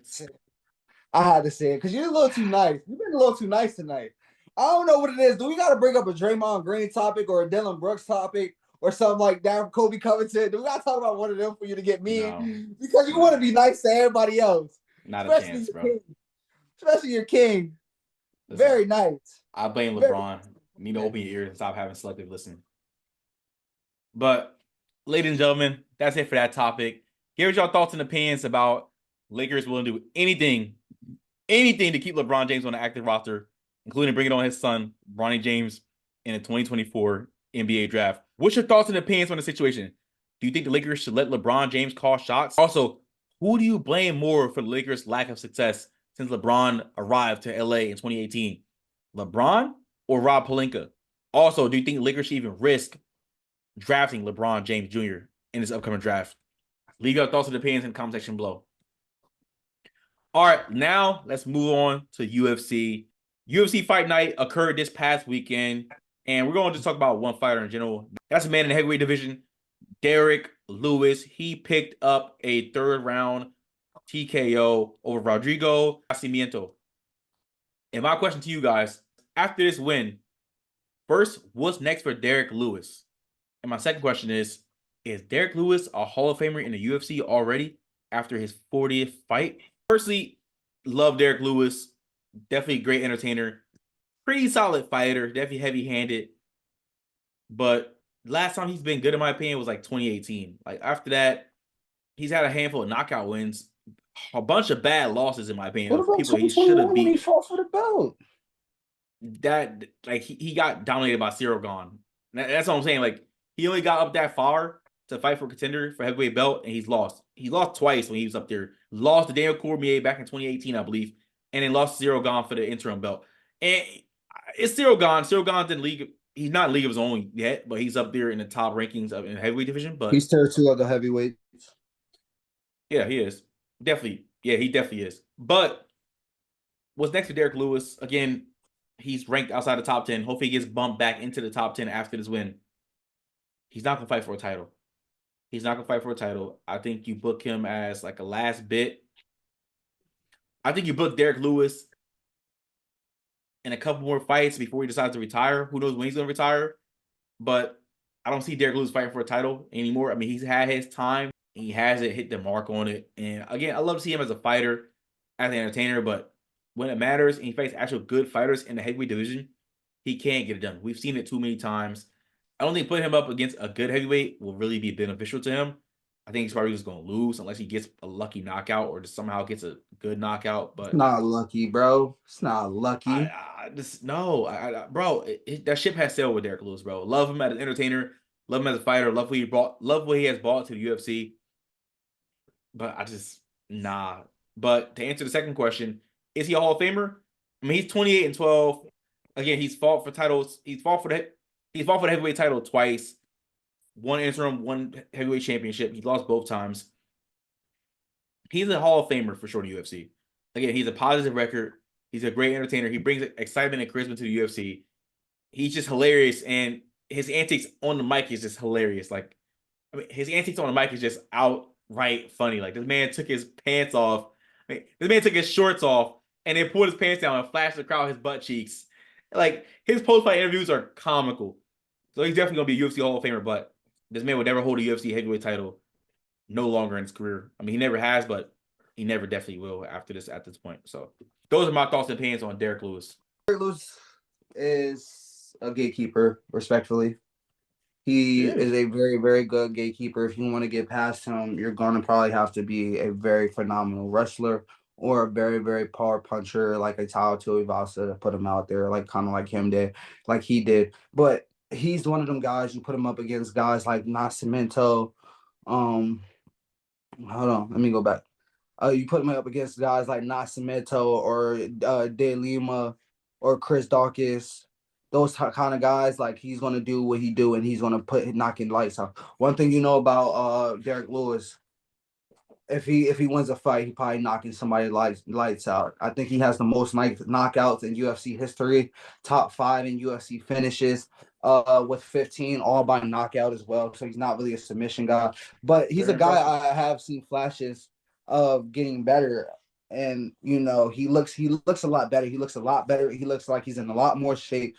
I had to say it because you're a little too nice. You've been a little too nice tonight. I don't know what it is. Do we got to bring up a Draymond Green topic or a Dylan Brooks topic or something like that? Kobe Covington. Do we got to talk about one of them for you to get me? No. Because you want to be nice to everybody else. Not a chance, bro. Especially your king. Listen, very nice. I blame LeBron. You need to open your ears and stop having selective listening. But, ladies and gentlemen, that's it for that topic. Give us your thoughts and opinions about Lakers willing to do anything to keep LeBron James on the active roster, including bringing on his son, Bronny James, in the 2024 NBA draft. What's your thoughts and opinions on the situation? Do you think the Lakers should let LeBron James call shots? Also, who do you blame more for the Lakers' lack of success since LeBron arrived to LA in 2018? LeBron or Rob Pelinka? Also, do you think the Lakers should even risk drafting LeBron James Jr. in this upcoming draft? Leave your thoughts and opinions in the comment section below. All right, now let's move on to UFC. UFC Fight Night occurred this past weekend, and we're going to just talk about one fighter in general. That's a man in the heavyweight division, Derrick Lewis. He picked up a third-round TKO over Rodrigo Nascimento. And my question to you guys, after this win, first, what's next for Derrick Lewis? And my second question is Derrick Lewis a Hall of Famer in the UFC already after his 40th fight? Personally, love Derrick Lewis. Definitely a great entertainer. Pretty solid fighter. Definitely heavy-handed. But last time he's been good, in my opinion, was like 2018. Like, after that, he's had a handful of knockout wins. A bunch of bad losses, in my opinion. What about People he should have beat. when he fought for the belt? That, like, he got dominated by Cyril Gane. That's what I'm saying. Like, he only got up that far to fight for a contender for heavyweight belt, and he's lost. He lost twice when he was up there. Lost to Daniel Cormier back in 2018, I believe, and then lost to Cyril Gane for the interim belt. And it's Cyril Gane. Cyril Gane's in league. He's not in league of his own yet, but he's up there in the top rankings in the heavyweight division. But He's tier 2 of the heavyweight. yeah, he is. Definitely. Yeah, he definitely is. But what's next for Derrick Lewis? Again, he's ranked outside the top 10. Hopefully he gets bumped back into the top 10 after this win. He's not going to fight for a title. He's not going to fight for a title. I think you book him as like a last bit. I think you book Derrick Lewis in a couple more fights before he decides to retire. Who knows when he's going to retire? But I don't see Derrick Lewis fighting for a title anymore. I mean, he's had his time. He hasn't hit the mark on it. And again, I love to see him as a fighter, as an entertainer. But when it matters and he fights actual good fighters in the heavyweight division, he can't get it done. We've seen it too many times. I don't think putting him up against a good heavyweight will really be beneficial to him. I think he's probably just going to lose unless he gets a lucky knockout or just somehow gets a good knockout. But Not lucky, bro. It's not lucky. Bro, that ship has sailed with Derrick Lewis, bro. Love him as an entertainer. Love him as a fighter. Love what he has brought to the UFC. But nah. But to answer the second question, is he a Hall of Famer? I mean, he's 28-12. Again, he's fought for titles. He's fought for the heavyweight title twice. One interim, one heavyweight championship. He lost both times. He's a Hall of Famer for sure in the UFC. Again, he's a positive record. He's a great entertainer. He brings excitement and charisma to the UFC. He's just hilarious, and his antics on the mic is just hilarious. Like, I mean, his antics on the mic is just outright funny. Like, this man took his pants off. I mean, this man took his shorts off and then pulled his pants down and flashed the crowd his butt cheeks. Like, his post-fight interviews are comical. So he's definitely going to be a UFC Hall of Famer, but this man would never hold a UFC heavyweight title no longer in his career. I mean, he never has, but he never definitely will at this point. So those are my thoughts and opinions on Derrick Lewis. Derrick Lewis is a gatekeeper, respectfully. He is a very, very good gatekeeper. If you want to get past him, you're going to probably have to be a very phenomenal wrestler or a very, very power puncher like a Tao Tuivasa to put him out there, like kind of like him did, like he did. But he's one of them guys, you put him up against guys like Nascimento. Hold on, let me go back. You put him up against guys like Nascimento or De Lima or Chris Dawkins, those kind of guys, like he's going to do what he do and he's going to knocking lights out. One thing you know about Derrick Lewis, if he wins a fight, he probably knocking somebody lights out. I think he has the most knockouts in UFC history, top 5 in UFC finishes, with 15, all by knockout as well. So he's not really a submission guy, but he's a guy I have seen flashes of getting better. And you know, he looks a lot better. He looks a lot better. He looks like he's in a lot more shape.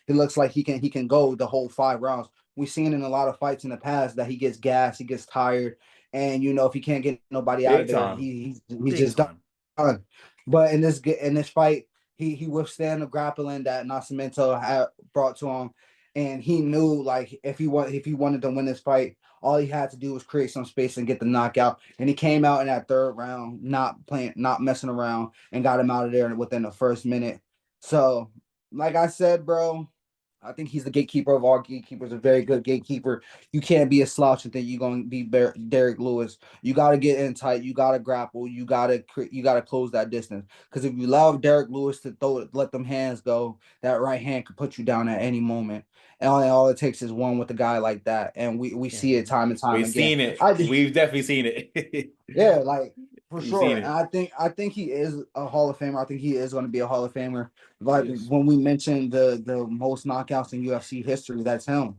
He looks like he can go the whole 5 rounds. We've seen in a lot of fights in the past that he gets gassed, he gets tired, and you know, if he can't get nobody out of there, he's just done. But in this fight, he withstand the grappling that Nascimento had brought to him, and he knew like if he wanted to win this fight, all he had to do was create some space and get the knockout. And he came out in that third round, not messing around, and got him out of there within the first minute. So, like I said, bro, I think he's the gatekeeper of all gatekeepers, a very good gatekeeper. You can't be a slouch and think you're going to be Derrick Lewis. You got to get in tight. You got to grapple. You got to close that distance. Because if you allow Derrick Lewis to let them hands go, that right hand could put you down at any moment. And all it takes is one with a guy like that, and we see it time and time We've again. seen it. We've definitely seen it. Yeah, like for We've sure. seen And it. I think he is a Hall of Famer. I think he is going to be a Hall of Famer. Like Yes. when we mentioned the most knockouts in UFC history, that's him.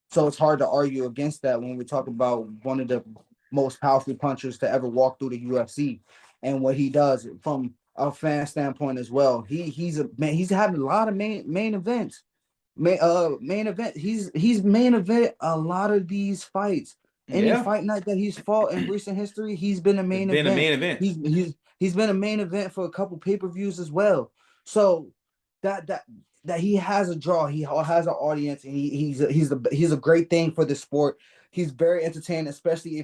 So it's hard to argue against that when we talk about one of the most powerful punchers to ever walk through the UFC and what he does from a fan standpoint as well. He's a man. He's had a lot of main events. Main event. He's main event a lot of these fights. Any Yeah. fight night that he's fought in recent history, he's been a It's main been a event. main event. He's been a main event for a couple pay-per-views as well. So that he has a draw, he has an audience, and he's a great thing for the sport. He's very entertaining, especially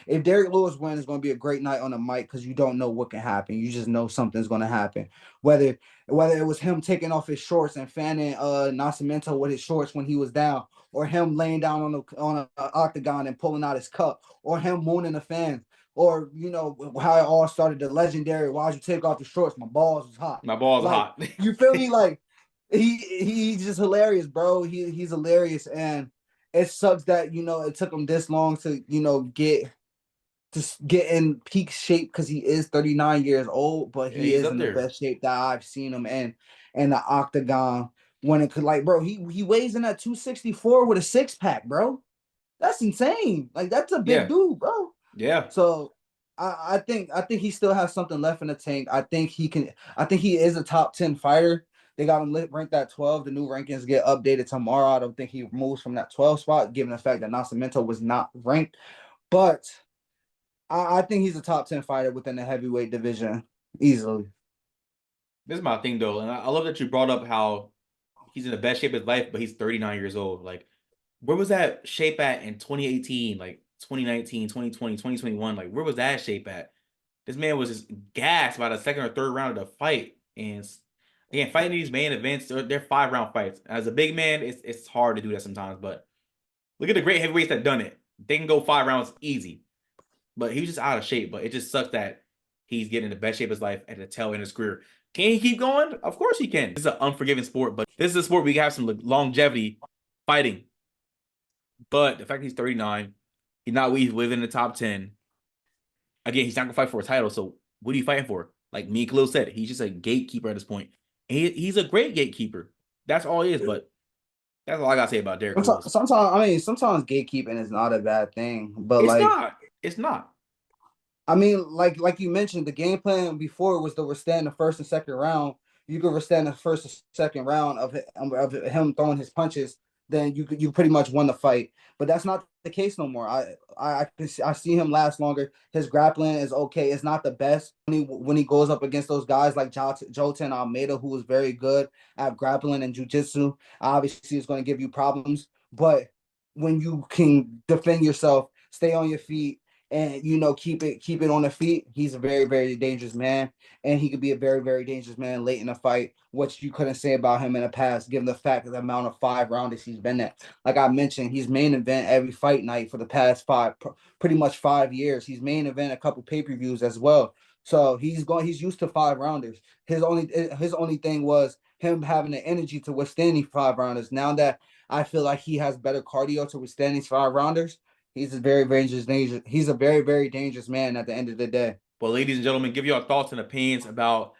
if Derrick Lewis wins, it's going to be a great night on the mic because you don't know what can happen. You just know something's going to happen. Whether it was him taking off his shorts and fanning Nascimento with his shorts when he was down, or him laying down on a octagon and pulling out his cup, or him mooning the fans, or how it all started, the legendary "Why'd you take off your shorts? My balls was hot." My balls are Like, hot. you feel me? Like he's just hilarious, bro. He's hilarious, and it sucks that it took him this long to get in peak shape because he is 39 years old, but Yeah, he he's is up in the there. best shape that I've seen him in the octagon. When it could, like, bro, he weighs in at 264 with a six-pack, bro. That's insane. Like, that's a big Yeah. dude, bro. Yeah. So I think he still has something left in the tank. I think he is a top 10 fighter. They got him ranked at 12. The new rankings get updated tomorrow. I don't think he moves from that 12 spot, given the fact that Nascimento was not ranked. But I think he's a top 10 fighter within the heavyweight division easily. This is my thing though, and I love that you brought up how he's in the best shape of his life, but he's 39 years old. Like, where was that shape at in 2018, like 2019, 2020, 2021? Like, where was that shape at? This man was just gassed by the second or third round of the fight. And again, fighting these main events, they're 5-round fights. As a big man, it's hard to do that sometimes. But look at the great heavyweights that done it. They can go 5 rounds easy. But he was just out of shape. But it just sucks that he's getting the best shape of his life at the tail end of his career. Can he keep going? Of course he can. This is an unforgiving sport, but this is a sport we have some longevity fighting. But the fact he's 39, he's not within the top 10. Again, he's not gonna fight for a title. So what are you fighting for? Like me and Khalil said, he's just a gatekeeper at this point. And he's a great gatekeeper. That's all he is. But that's all I gotta say about Derrick Lewis. Sometimes gatekeeping is not a bad thing, but It's like, not. It's not. I mean, like you mentioned, the game plan before was to withstand the first and second round. You could withstand the first and second round of him throwing his punches, then you pretty much won the fight. But that's not the case no more. I see him last longer. His grappling is okay. It's not the best when he goes up against those guys like Jolton Almeida, who is very good at grappling and jujitsu. Obviously, it's going to give you problems, but when you can defend yourself, stay on your feet, and keep it on the feet, he's a very, very dangerous man, and he could be a very, very dangerous man late in a fight, which you couldn't say about him in the past, given the fact of the amount of 5 rounders he's been at. Like I mentioned, he's main event every fight night for the past pretty much 5 years. He's main event a couple pay-per-views as well. So he's used to 5 rounders. His only thing was him having the energy to withstand these 5 rounders. Now that I feel like he has better cardio to withstand these 5 rounders, he's a very, very dangerous. He's a very, very dangerous man at the end of the day. But ladies and gentlemen, give your thoughts and opinions about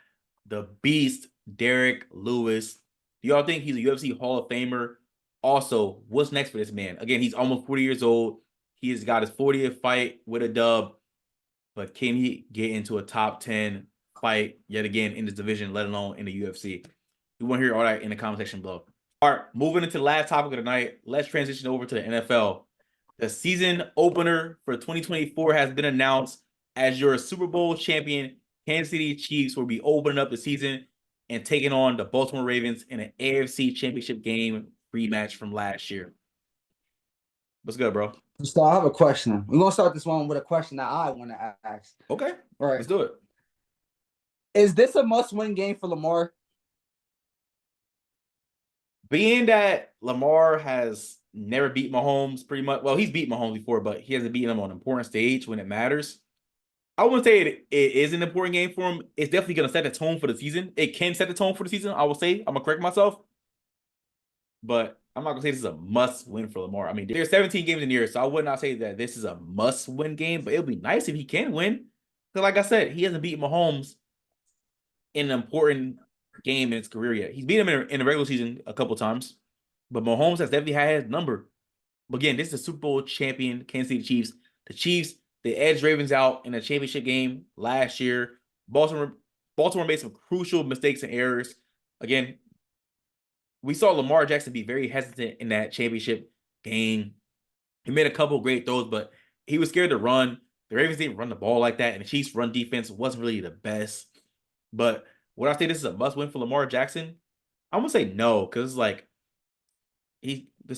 the beast, Derrick Lewis. Do y'all think he's a UFC Hall of Famer? Also, what's next for this man? Again, he's almost 40 years old. He has got his 40th fight with a dub. But can he get into a top 10 fight yet again in this division, let alone in the UFC? We want to hear all that in the comment section below. All right, moving into the last topic of the night, let's transition over to the NFL. The season opener for 2024 has been announced as your Super Bowl champion. Kansas City Chiefs will be opening up the season and taking on the Baltimore Ravens in an AFC Championship game rematch from last year. What's good, bro? So I have a question. We're gonna start this one with a question that I want to ask. Okay. All right. Let's do it. Is this a must-win game for Lamar? Being that Lamar has never beat Mahomes pretty much. Well, he's beat Mahomes before, but he hasn't beaten him on an important stage when it matters. I wouldn't say it is an important game for him. It's definitely going to set the tone for the season. It can set the tone for the season, I will say. I'm going to correct myself. But I'm not going to say this is a must-win for Lamar. I mean, there's 17 games in the year, so I would not say that this is a must-win game, but it would be nice if he can win. Because like I said, he hasn't beaten Mahomes in an important game in his career yet. He's beat him in the regular season a couple times, but Mahomes has definitely had his number. But again, this is a Super Bowl champion, Kansas City Chiefs. The Chiefs, they edged Ravens out in a championship game last year. Baltimore made some crucial mistakes and errors. Again, we saw Lamar Jackson be very hesitant in that championship game. He made a couple great throws, but he was scared to run. The Ravens didn't run the ball like that, and the Chiefs' run defense wasn't really the best. But would I say this is a must-win for Lamar Jackson? I'm gonna say no, because like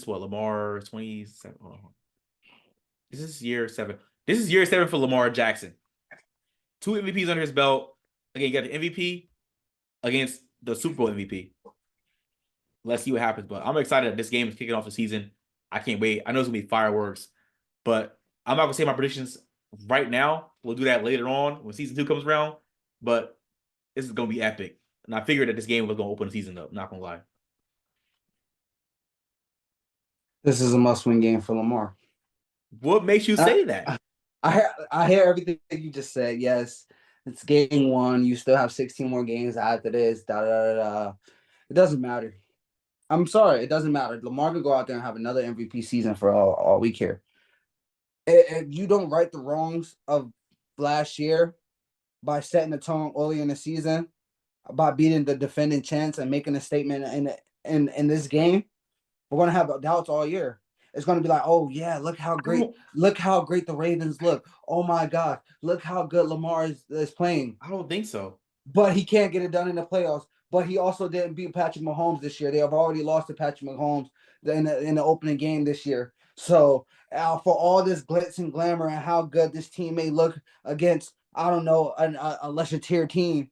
Lamar 27. This is year 7. This is year 7 for Lamar Jackson. 2 MVPs under his belt. Again, you got the MVP against the Super Bowl MVP. Let's see what happens. But I'm excited that this game is kicking off the season. I can't wait. I know it's gonna be fireworks, but I'm not gonna say my predictions right now. We'll do that later on when season 2 comes around. But this is gonna be epic. And I figured that this game was gonna open the season up, not gonna lie. This is a must-win game for Lamar. What makes you say that? I hear everything you just said. Yes, it's game 1. You still have 16 more games after this. It doesn't matter. I'm sorry, it doesn't matter. Lamar could go out there and have another MVP season for all we care. If you don't right the wrongs of last year by setting the tone early in the season, by beating the defending champs and making a statement in this game, we're gonna have doubts all year. It's gonna be like, oh yeah, look how great the Ravens look. Oh my God, look how good Lamar is playing. I don't think so. But he can't get it done in the playoffs. But he also didn't beat Patrick Mahomes this year. They have already lost to Patrick Mahomes in the opening game this year. So for all this glitz and glamour and how good this team may look against, I don't know, a lesser tier team,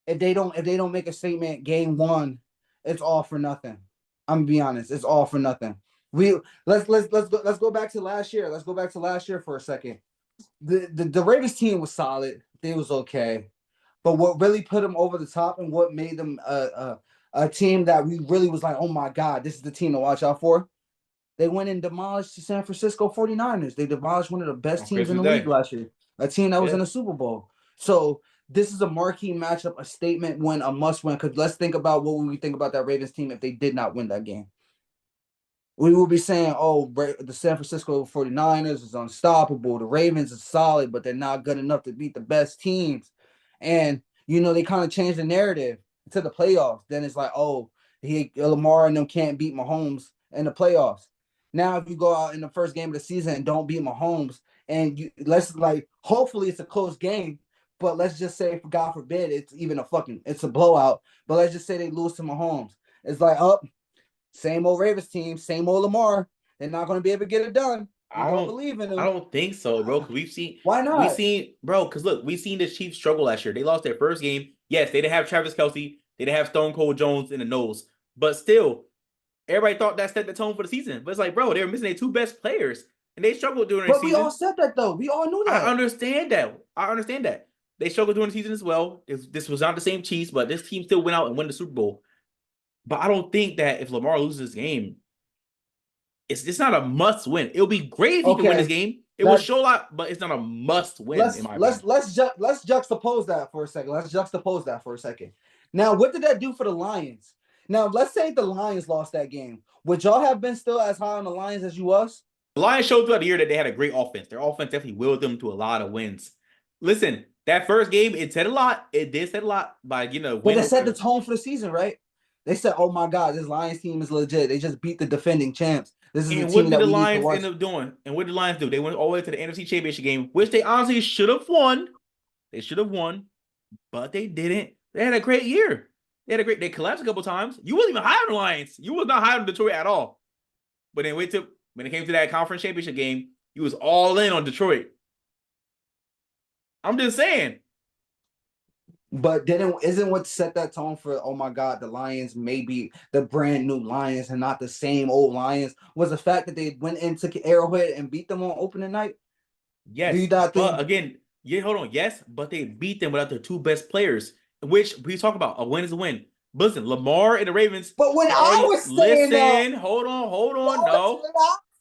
if they don't make a statement game 1, it's all for nothing. I'm gonna be honest, it's all for nothing. Let's go back to last year. Let's go back to last year for a second. The Ravens team was solid. They was okay. But what really put them over the top and what made them a team that we really was like, oh my God, this is the team to watch out for. They went and demolished the San Francisco 49ers. They demolished one of the best teams in the league last year. A team that was in the Super Bowl. So this is a marquee matchup, a statement win, a must win. Because let's think about what we think about that Ravens team if they did not win that game. We will be saying, oh, the San Francisco 49ers is unstoppable. The Ravens is solid, but they're not good enough to beat the best teams. And, they kind of changed the narrative to the playoffs. Then it's like, oh, Lamar and them can't beat Mahomes in the playoffs. Now, if you go out in the first game of the season and don't beat Mahomes, and hopefully it's a close game, but let's just say, God forbid, it's a blowout. But let's just say they lose to Mahomes. It's like, same old Ravens team, same old Lamar. They're not going to be able to get it done. I don't believe in them. I don't think so, bro. Because we've seen. Why not? Because look, we've seen the Chiefs struggle last year. They lost their first game. Yes, they didn't have Travis Kelce. They didn't have Stone Cold Jones in the nose. But still, everybody thought that set the tone for the season. But it's like, bro, they were missing their 2 best players. And they struggled during the season. But we all said that, though. We all knew that. I understand that. They struggled during the season as well. This was not the same Chiefs, but this team still went out and won the Super Bowl. But I don't think that if Lamar loses this game, it's not a must win. It'll be great if he can win this game. It will show a lot, but it's not a must win. Let's juxtapose that for a second. Now, what did that do for the Lions? Now, let's say the Lions lost that game. Would y'all have been still as high on the Lions as you was? The Lions showed throughout the year that they had a great offense. Their offense definitely willed them to a lot of wins. Listen, that first game, it said a lot. It did set a lot by getting a win. But it set the tone for the season, right? They said, oh my God, this Lions team is legit. They just beat the defending champs. This is the team that we need to watch. And what did the Lions end up doing? And what did the Lions do? They went all the way to the NFC Championship game, which they honestly should have won. They should have won, but they didn't. They had a great year. They collapsed a couple times. You wasn't even high on the Lions. You was not high on Detroit at all. But then when it came to that conference championship game, you was all in on Detroit. I'm just saying. But isn't what set that tone for, oh my God, the Lions may be the brand new Lions and not the same old Lions, was the fact that they went into Arrowhead and beat them on opening night? Yes, Do you not think? but again, hold on. Yes, but they beat them without their two best players, which we talk about. A win is a win. But listen, Lamar and the Ravens. But when I was saying that, hold on. No,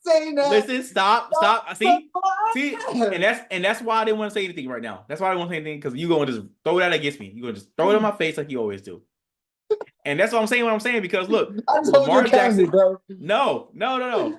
saying that. listen, stop. See, and that's why I didn't want to say anything right now. That's why I didn't want to say anything, because you gonna just throw that against me. You gonna just throw it in my face like you always do. And that's what I'm saying. Because look, I told Lamar you Jackson, bro. No.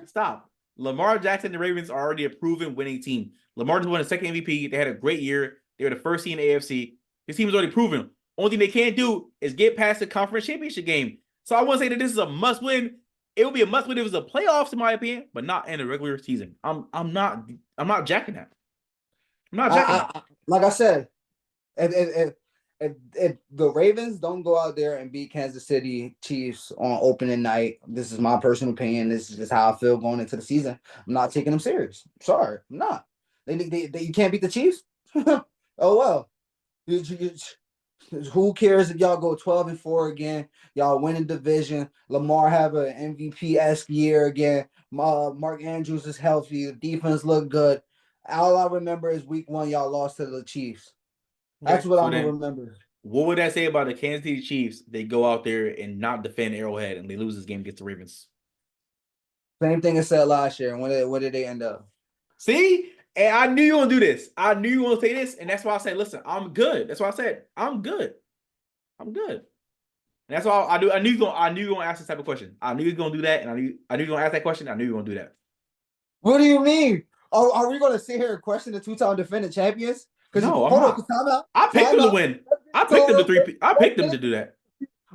Stop. Lamar Jackson and the Ravens are already a proven winning team. Lamar just won a second MVP. They had a great year. They were the first seed in the AFC. This team is already proven. Only thing they can't do is get past the conference championship game. So I want to say that this is a must win. It would be a must win if it was a playoffs, in my opinion, but not in the regular season. I'm not jacking that. I'm not jacking that. Like I said, if the Ravens don't go out there and beat Kansas City Chiefs on opening night, this is my personal opinion. This is just how I feel going into the season. I'm not taking them serious. Sorry, I'm not. You can't beat the Chiefs. Oh well. Who cares if y'all go 12-4 again? Y'all win the division. Lamar have an MVP-esque year again. Mark Andrews is healthy. The defense look good. All I remember is week 1, y'all lost to the Chiefs. That's what I'm gonna remember. What would that say about the Kansas City Chiefs? They go out there and not defend Arrowhead and they lose this game against the Ravens. Same thing as said last year. And what did they end up? See? And I knew you were gonna do this. I knew you were gonna say this, and that's why I said, listen, I'm good. That's why I said, I'm good. And that's all I do. I knew you were gonna ask this type of question. I knew you were gonna do that, and I knew you were gonna ask that question. I knew you were gonna do that. What do you mean? Are we gonna sit here and question the 2-time defending champions? No, I'm not. I picked them to win. I picked them to 3. I picked them to do that.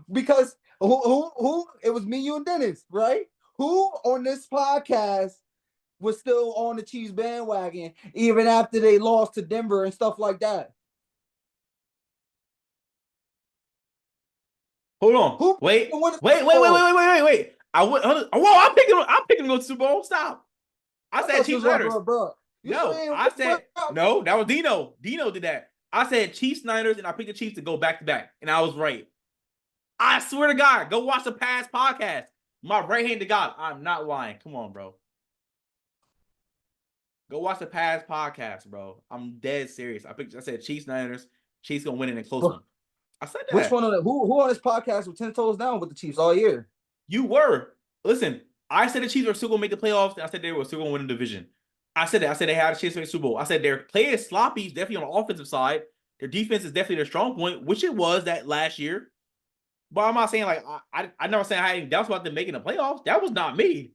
Because who? It was me, you, and Dennis, right? Who on this podcast was still on the Chiefs bandwagon even after they lost to Denver and stuff like that? Hold on. Wait. I'm picking to go to Super Bowl. Stop. I said Chiefs Niners. No, I said no. That was Dino. Dino did that. I said Chiefs Niners, and I picked the Chiefs to go back to back, and I was right. I swear to God, go watch the past podcast. My right hand to God, I'm not lying. Come on, bro. Go watch the past podcast, bro. I'm dead serious. I said Chiefs Niners. Chiefs gonna win it in a close one. I said that. Which one of who on this podcast was 10 toes down with the Chiefs all year? You were. Listen, I said the Chiefs were still gonna make the playoffs, and I said they were still gonna win the division. I said that. I said they had a chance to win the Super Bowl. I said their play is sloppy, definitely on the offensive side. Their defense is definitely their strong point, which it was that last year. But I'm not saying like I never saying I had any doubts about them making the playoffs. That was not me.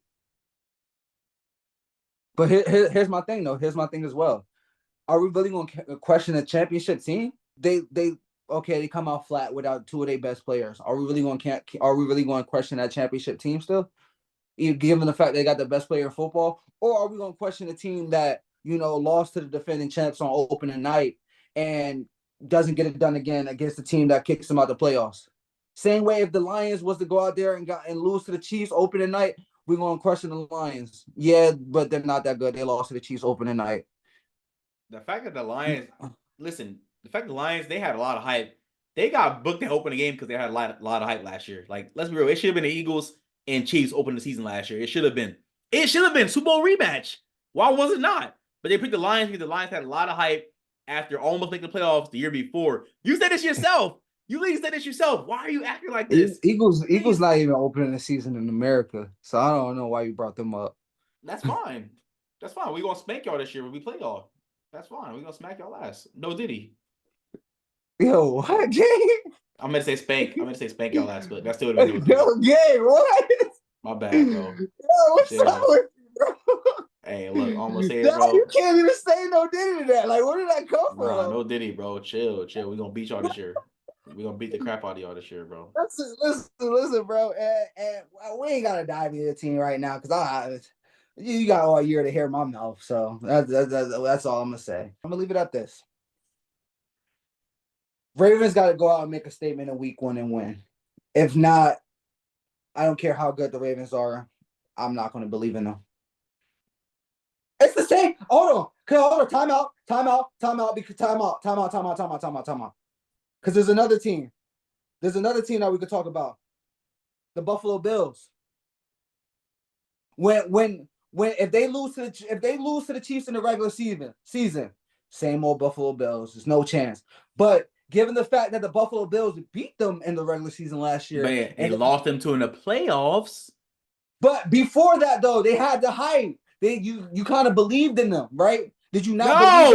But here's my thing though. Here's my thing as well. Are we really going to question a championship team? They come out flat without 2 of their best players. Are we really going to question that championship team still? Given the fact they got the best player in football, or are we going to question a team that lost to the defending champs on opening night and doesn't get it done again against the team that kicks them out the playoffs? Same way if the Lions was to go out there and lose to the Chiefs opening night, we're going to question the Lions. Yeah, but they're not that good. They lost to the Chiefs opening night. The fact that the Lions, they had a lot of hype. They got booked to open the game because they had a lot of hype last year. Like, let's be real. It should have been the Eagles and Chiefs opening the season last year. It should have been. Super Bowl rematch. Why was it not? But they picked the Lions because the Lions had a lot of hype after almost making the playoffs the year before. You said this yourself. You literally said this yourself. Why are you acting like this? Eagles not even opening the season in America, so I don't know why you brought them up. That's fine. We're going to spank y'all this year when we play y'all. That's fine. We're going to smack y'all ass. No Diddy. Yo, what? I'm going to say spank. Y'all ass, but that's still what we do. Yo, gay, what? My bad, bro. Yo, what's up with you, bro? Hey, look, I'm going to say this, bro. You can't even say no Diddy to that. Like, where did that come from? Nah, no Diddy, bro. Chill. We're going to beat y'all this year. We're going to beat the crap out of y'all this year, bro. Listen, bro. And we ain't got to dive into the team right now because you got all year to hear my mouth. So that's all I'm going to say. I'm going to leave it at this. Ravens got to go out and make a statement in week 1 and win. If not, I don't care how good the Ravens are. I'm not going to believe in them. It's the same. Hold on. Timeout. Because timeout. Because there's another team. There's another team that we could talk about. The Buffalo Bills. When if they lose to the Chiefs in the regular season, same old Buffalo Bills. There's no chance. But given the fact that the Buffalo Bills beat them in the regular season last year, Man, they lost them to in the playoffs. But before that, though, they had the hype. You kind of believed in them, right? Did you not?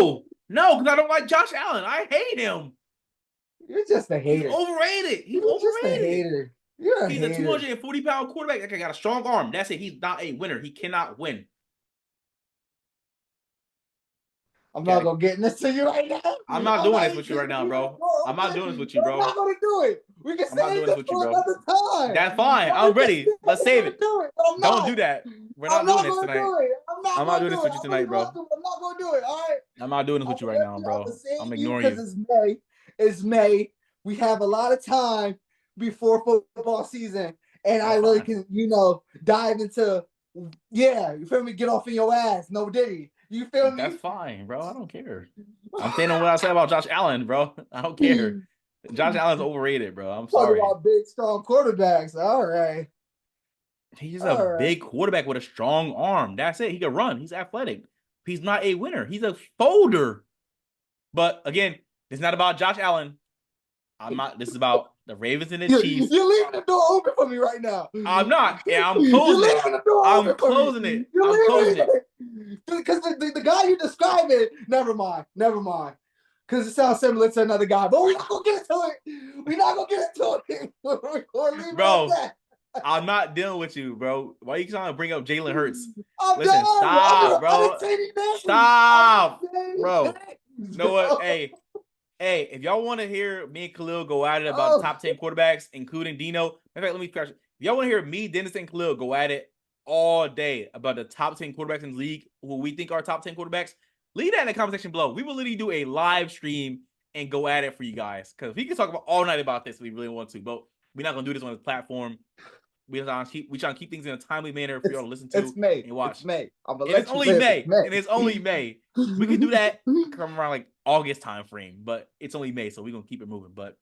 No, because I don't like Josh Allen. I hate him. You're just a hater. He's overrated. You're just a hater. He's a 240-pound quarterback that got a strong arm. That's it. He's not a winner. He cannot win. I'm not gonna get into you right now. I'm not doing this with you right now, bro. I'm not doing this with you, bro. I'm not gonna do it. We can save this for another time. That's fine. I'm ready. Let's save it. Don't do that. We're not doing this tonight. I'm not doing this with you tonight, bro. I'm not gonna do it. All right. I'm not doing this with you right now, bro. I'm ignoring you. Because it's May. We have a lot of time before football season, and I really can, dive into. Yeah, you feel me? Get off in your ass, no Diddy. You feel me? That's fine, bro. I don't care. I'm saying what I said about Josh Allen, bro. I don't care. Josh Allen's overrated, bro. I'm sorry. Talk about big, strong quarterbacks. All right. He's a big quarterback with a strong arm. That's it. He can run. He's athletic. He's not a winner. He's a folder. But again, it's not about Josh Allen. This is about the Ravens and the Chiefs. You're leaving the door open for me right now. I'm not. Yeah, I'm closing it. I'm closing it. I'm closing it. Because the guy you described it, never mind. Because it sounds similar to another guy, but we're not gonna get into it. We're leaving bro, it at that. I'm not dealing with you, bro. Why are you trying to bring up Jalen Hurts? Listen, stop, bro. Stop, bro. You know what? Hey, if y'all want to hear me and Khalil go at it about the top 10 quarterbacks, including Dino, in fact, let me crash. If y'all want to hear me, Dennis, and Khalil go at it all day about the top 10 quarterbacks in the league, who we think are top 10 quarterbacks, leave that in the comment section below. We will literally do a live stream and go at it for you guys. Because we can talk about all night about this if we really want to, but we're not going to do this on this platform. We try to keep things in a timely manner for y'all to listen to and watch. It's May. It's only May. And it's only May. We can do that come around like August time frame, but it's only May, so we're going to keep it moving. But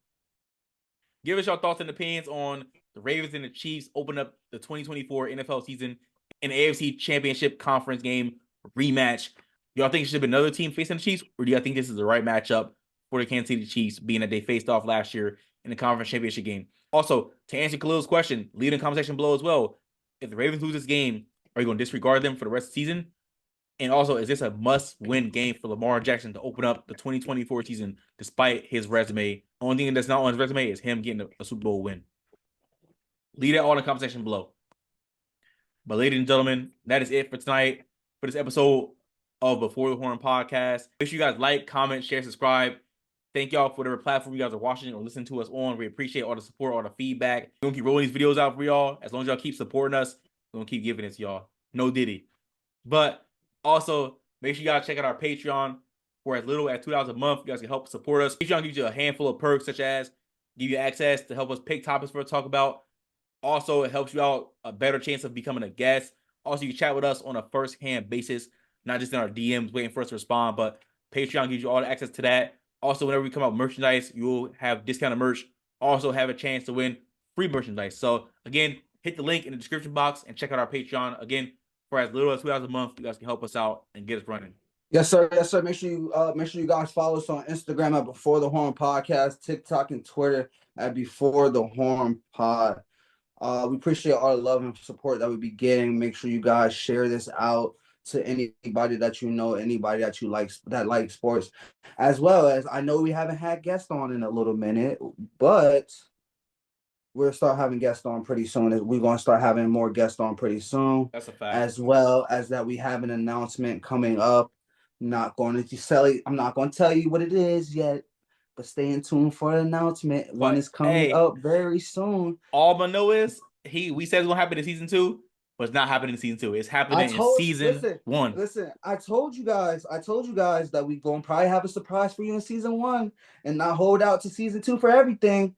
give us your thoughts and opinions on the Ravens and the Chiefs open up the 2024 NFL season in the AFC Championship Conference game rematch. Y'all think it should have been another team facing the Chiefs, or do y'all think this is the right matchup for the Kansas City Chiefs, being that they faced off last year in the conference championship game? Also, to answer Khalil's question, leave in the comment section below as well. If the Ravens lose this game, are you going to disregard them for the rest of the season? And also, is this a must-win game for Lamar Jackson to open up the 2024 season despite his resume? Only thing that's not on his resume is him getting a Super Bowl win. Leave that all in the comment section below. But ladies and gentlemen, that is it for tonight, for this episode of Before the Horn podcast. Make sure you guys like, comment, share, subscribe. Thank y'all for whatever platform you guys are watching or listening to us on. We appreciate all the support, all the feedback. We're going to keep rolling these videos out for y'all. As long as y'all keep supporting us, we're going to keep giving it to y'all. No Diddy. But also, make sure you guys check out our Patreon. For as little as $2 a month, you guys can help support us. Patreon gives you a handful of perks, such as give you access to help us pick topics for us to talk about. Also, it helps you out a better chance of becoming a guest. Also, you can chat with us on a first-hand basis, not just in our DMs waiting for us to respond, but Patreon gives you all the access to that. Also, whenever we come out with merchandise, you'll have discounted merch. Also, have a chance to win free merchandise. So, again, hit the link in the description box and check out our Patreon. Again, for as little as $2 a month, you guys can help us out and get us running. Yes, sir. Make sure you guys follow us on Instagram at Before the Horn Podcast, TikTok and Twitter at Before the Horn Pod. We appreciate all the love and support that we be getting. Make sure you guys share this out to anybody that you know, anybody that you like that likes sports, as well as I know we haven't had guests on in a little minute, but we'll start having guests on pretty soon. We're going to start having more guests on pretty soon. That's a fact. As well as that we have an announcement coming up. I'm not going to tell you what it is yet, but stay in tune for the announcement. One is coming up very soon. All I know is we said it's gonna happen in season 2, but it's not happening in season 2. It's happening in season 1. Listen, I told you guys that we gonna probably have a surprise for you in season 1 and not hold out to season 2 for everything.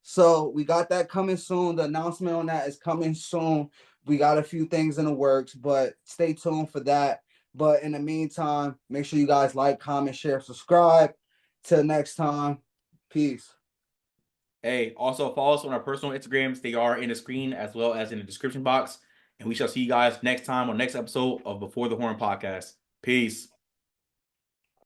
So we got that coming soon. The announcement on that is coming soon. We got a few things in the works, but stay tuned for that. But in the meantime, make sure you guys like, comment, share, subscribe. Till next time, peace. Hey, also follow us on our personal Instagrams. They are in the screen as well as in the description box. And we shall see you guys next time on next episode of Before the Horn podcast. Peace.